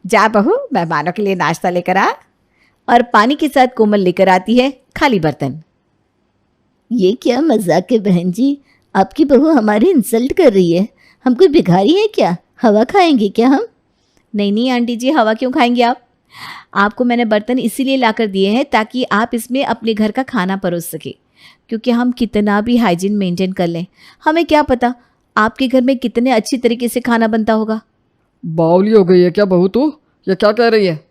जा बहू, मेहमानों के लिए नाश्ता लेकर आ। और पानी के साथ कोमल लेकर आती है खाली बर्तन। ये क्या मजाक है बहन जी, आपकी बहू हमारी इंसल्ट कर रही है। हम कोई भिखारी है क्या? हवा खाएंगे क्या हम? नहीं नहीं आंटी जी, हवा क्यों खाएंगे आप? आपको मैंने बर्तन इसीलिए लाकर दिए हैं ताकि आप इसमें अपने घर का खाना परोस सके। क्योंकि हम कितना भी हाइजीन मेंटेन कर लें, हमें क्या पता आपके घर में कितने अच्छी तरीके से खाना बनता होगा। बावली हो गई है क्या बहू तू? ये क्या कह रही है?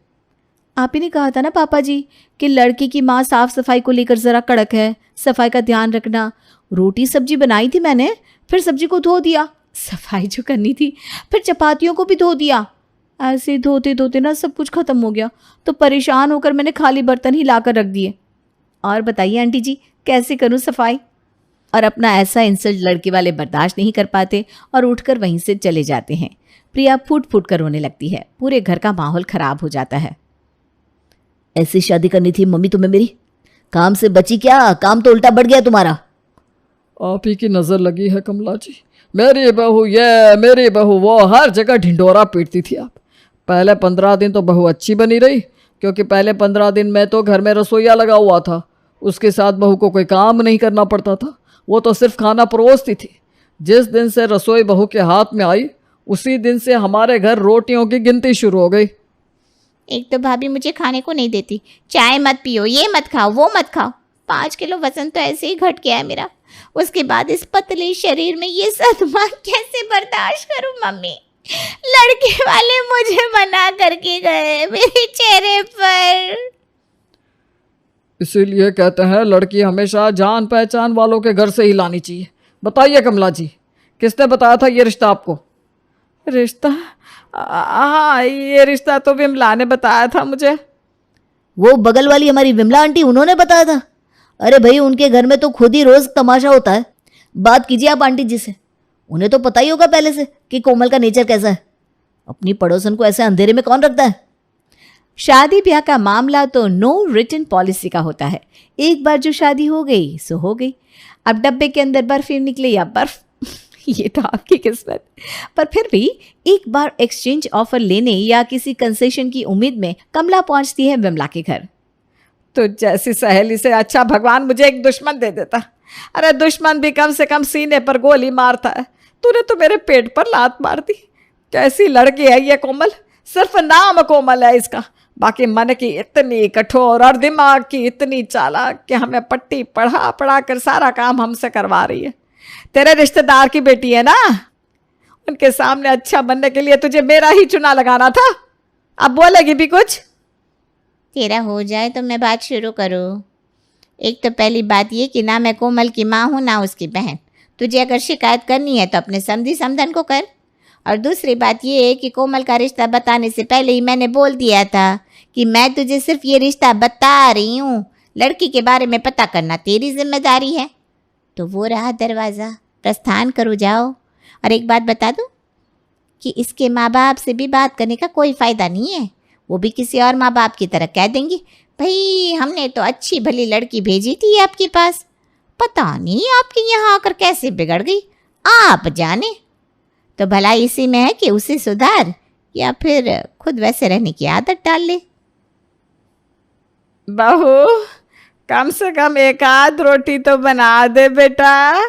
आप ही ने कहा था ना पापा जी कि लड़की की माँ साफ सफाई को लेकर ज़रा कड़क है, सफाई का ध्यान रखना। रोटी सब्जी बनाई थी मैंने, फिर सब्जी को धो दिया, सफाई जो करनी थी, फिर चपातियों को भी धो दिया। ऐसे धोते धोते ना सब कुछ ख़त्म हो गया, तो परेशान होकर मैंने खाली बर्तन ही ला कर रख दिए। और बताइए आंटी जी, कैसे करूँ सफाई? और अपना ऐसा इंसल्ट लड़के वाले बर्दाश्त नहीं कर पाते और उठकर वहीं से चले जाते हैं। प्रिया फूट फूट कर रोने लगती है। पूरे घर का माहौल खराब हो जाता है। ऐसी शादी करनी थी मम्मी तुम्हें मेरी? काम से बची क्या? काम तो उल्टा बढ़ गया तुम्हारा। आप ही की नज़र लगी है कमला जी। मेरी बहू ये, मेरी बहू वो, हर जगह ढिंडोरा पीटती थी आप। पहले 15 दिन तो बहू अच्छी बनी रही, क्योंकि पहले 15 दिन मैं तो घर में रसोईया लगा हुआ था। उसके साथ बहू को कोई काम नहीं करना पड़ता था, वो तो सिर्फ खाना परोसती थी। जिस दिन से रसोई बहू के हाथ में आई, उसी दिन से हमारे घर रोटियों की गिनती शुरू हो गई। एक तो भाभी मुझे खाने को नहीं देती, चाय मत पियो, ये मत खाओ, वो मत खाओ। 5 किलो वजन तो ऐसे ही घट गया है मेरा। उसके बाद इस पतले शरीर में ये सदमा कैसे बर्दाश्त करूं मम्मी? लड़के वाले मुझे मना करके गए मेरे चेहरे पर। इसीलिए कहते हैं लड़की हमेशा जान पहचान वालों के घर से ही लानी चाहिए। बताइए कमला जी, किसने बताया था ये रिश्ता आपको? रिश्ता? हाँ, ये रिश्ता तो विमला ने बताया था मुझे। वो बगल वाली हमारी विमला आंटी, उन्होंने बताया था? अरे भाई, उनके घर में तो खुद ही रोज तमाशा होता है। बात कीजिए आप आंटी जी से, उन्हें तो पता ही होगा पहले से कि कोमल का नेचर कैसा है। अपनी पड़ोसन को ऐसे अंधेरे में कौन रखता है? शादी ब्याह का मामला तो नो रिटन पॉलिसी का होता है। एक बार जो शादी हो गई सो हो गई। अब डब्बे के अंदर बर्फ ही निकले या बर्फ, ये तो आपकी किस्मत। पर फिर भी एक बार एक्सचेंज ऑफर लेने या किसी कंसेशन की उम्मीद में कमला पहुंचती है विमला के घर। तो जैसी सहेली से अच्छा भगवान मुझे एक दुश्मन दे देता। अरे दुश्मन भी कम से कम सीने पर गोली मारता है, तूने तो मेरे पेट पर लात मार दी। कैसी लड़की है ये कोमल, सिर्फ नाम कोमल है इसका, बाकी मन की इतनी कठोर और दिमाग की इतनी चालाक कि हमें पट्टी पढ़ा पढ़ा कर सारा काम हमसे करवा रही है। तेरे रिश्तेदार की बेटी है ना, उनके सामने अच्छा बनने के लिए तुझे मेरा ही चुना लगाना था। अब बोलेगी भी कुछ? तेरा हो जाए तो मैं बात शुरू करूँ। एक तो पहली बात ये कि ना मैं कोमल की माँ हूँ ना उसकी बहन। तुझे अगर शिकायत करनी है तो अपने समधी समधन को कर। और दूसरी बात ये है कि कोमल का रिश्ता बताने से पहले ही मैंने बोल दिया था कि मैं तुझे सिर्फ ये रिश्ता बता रही हूँ, लड़की के बारे में पता करना तेरी जिम्मेदारी है। तो वो रहा दरवाज़ा, प्रस्थान करो जाओ। और एक बात बता दूँ कि इसके माँ बाप से भी बात करने का कोई फ़ायदा नहीं है, वो भी किसी और माँ बाप की तरह कह देंगी, भाई हमने तो अच्छी भली लड़की भेजी थी आपके पास, पता नहीं आपके यहाँ आकर कैसे बिगड़ गई, आप जाने। तो भला इसी में है कि उसे सुधार या फिर खुद वैसे रहने की आदत डाल ले। बहू, कम से कम एक आध रोटी तो बना दे बेटा।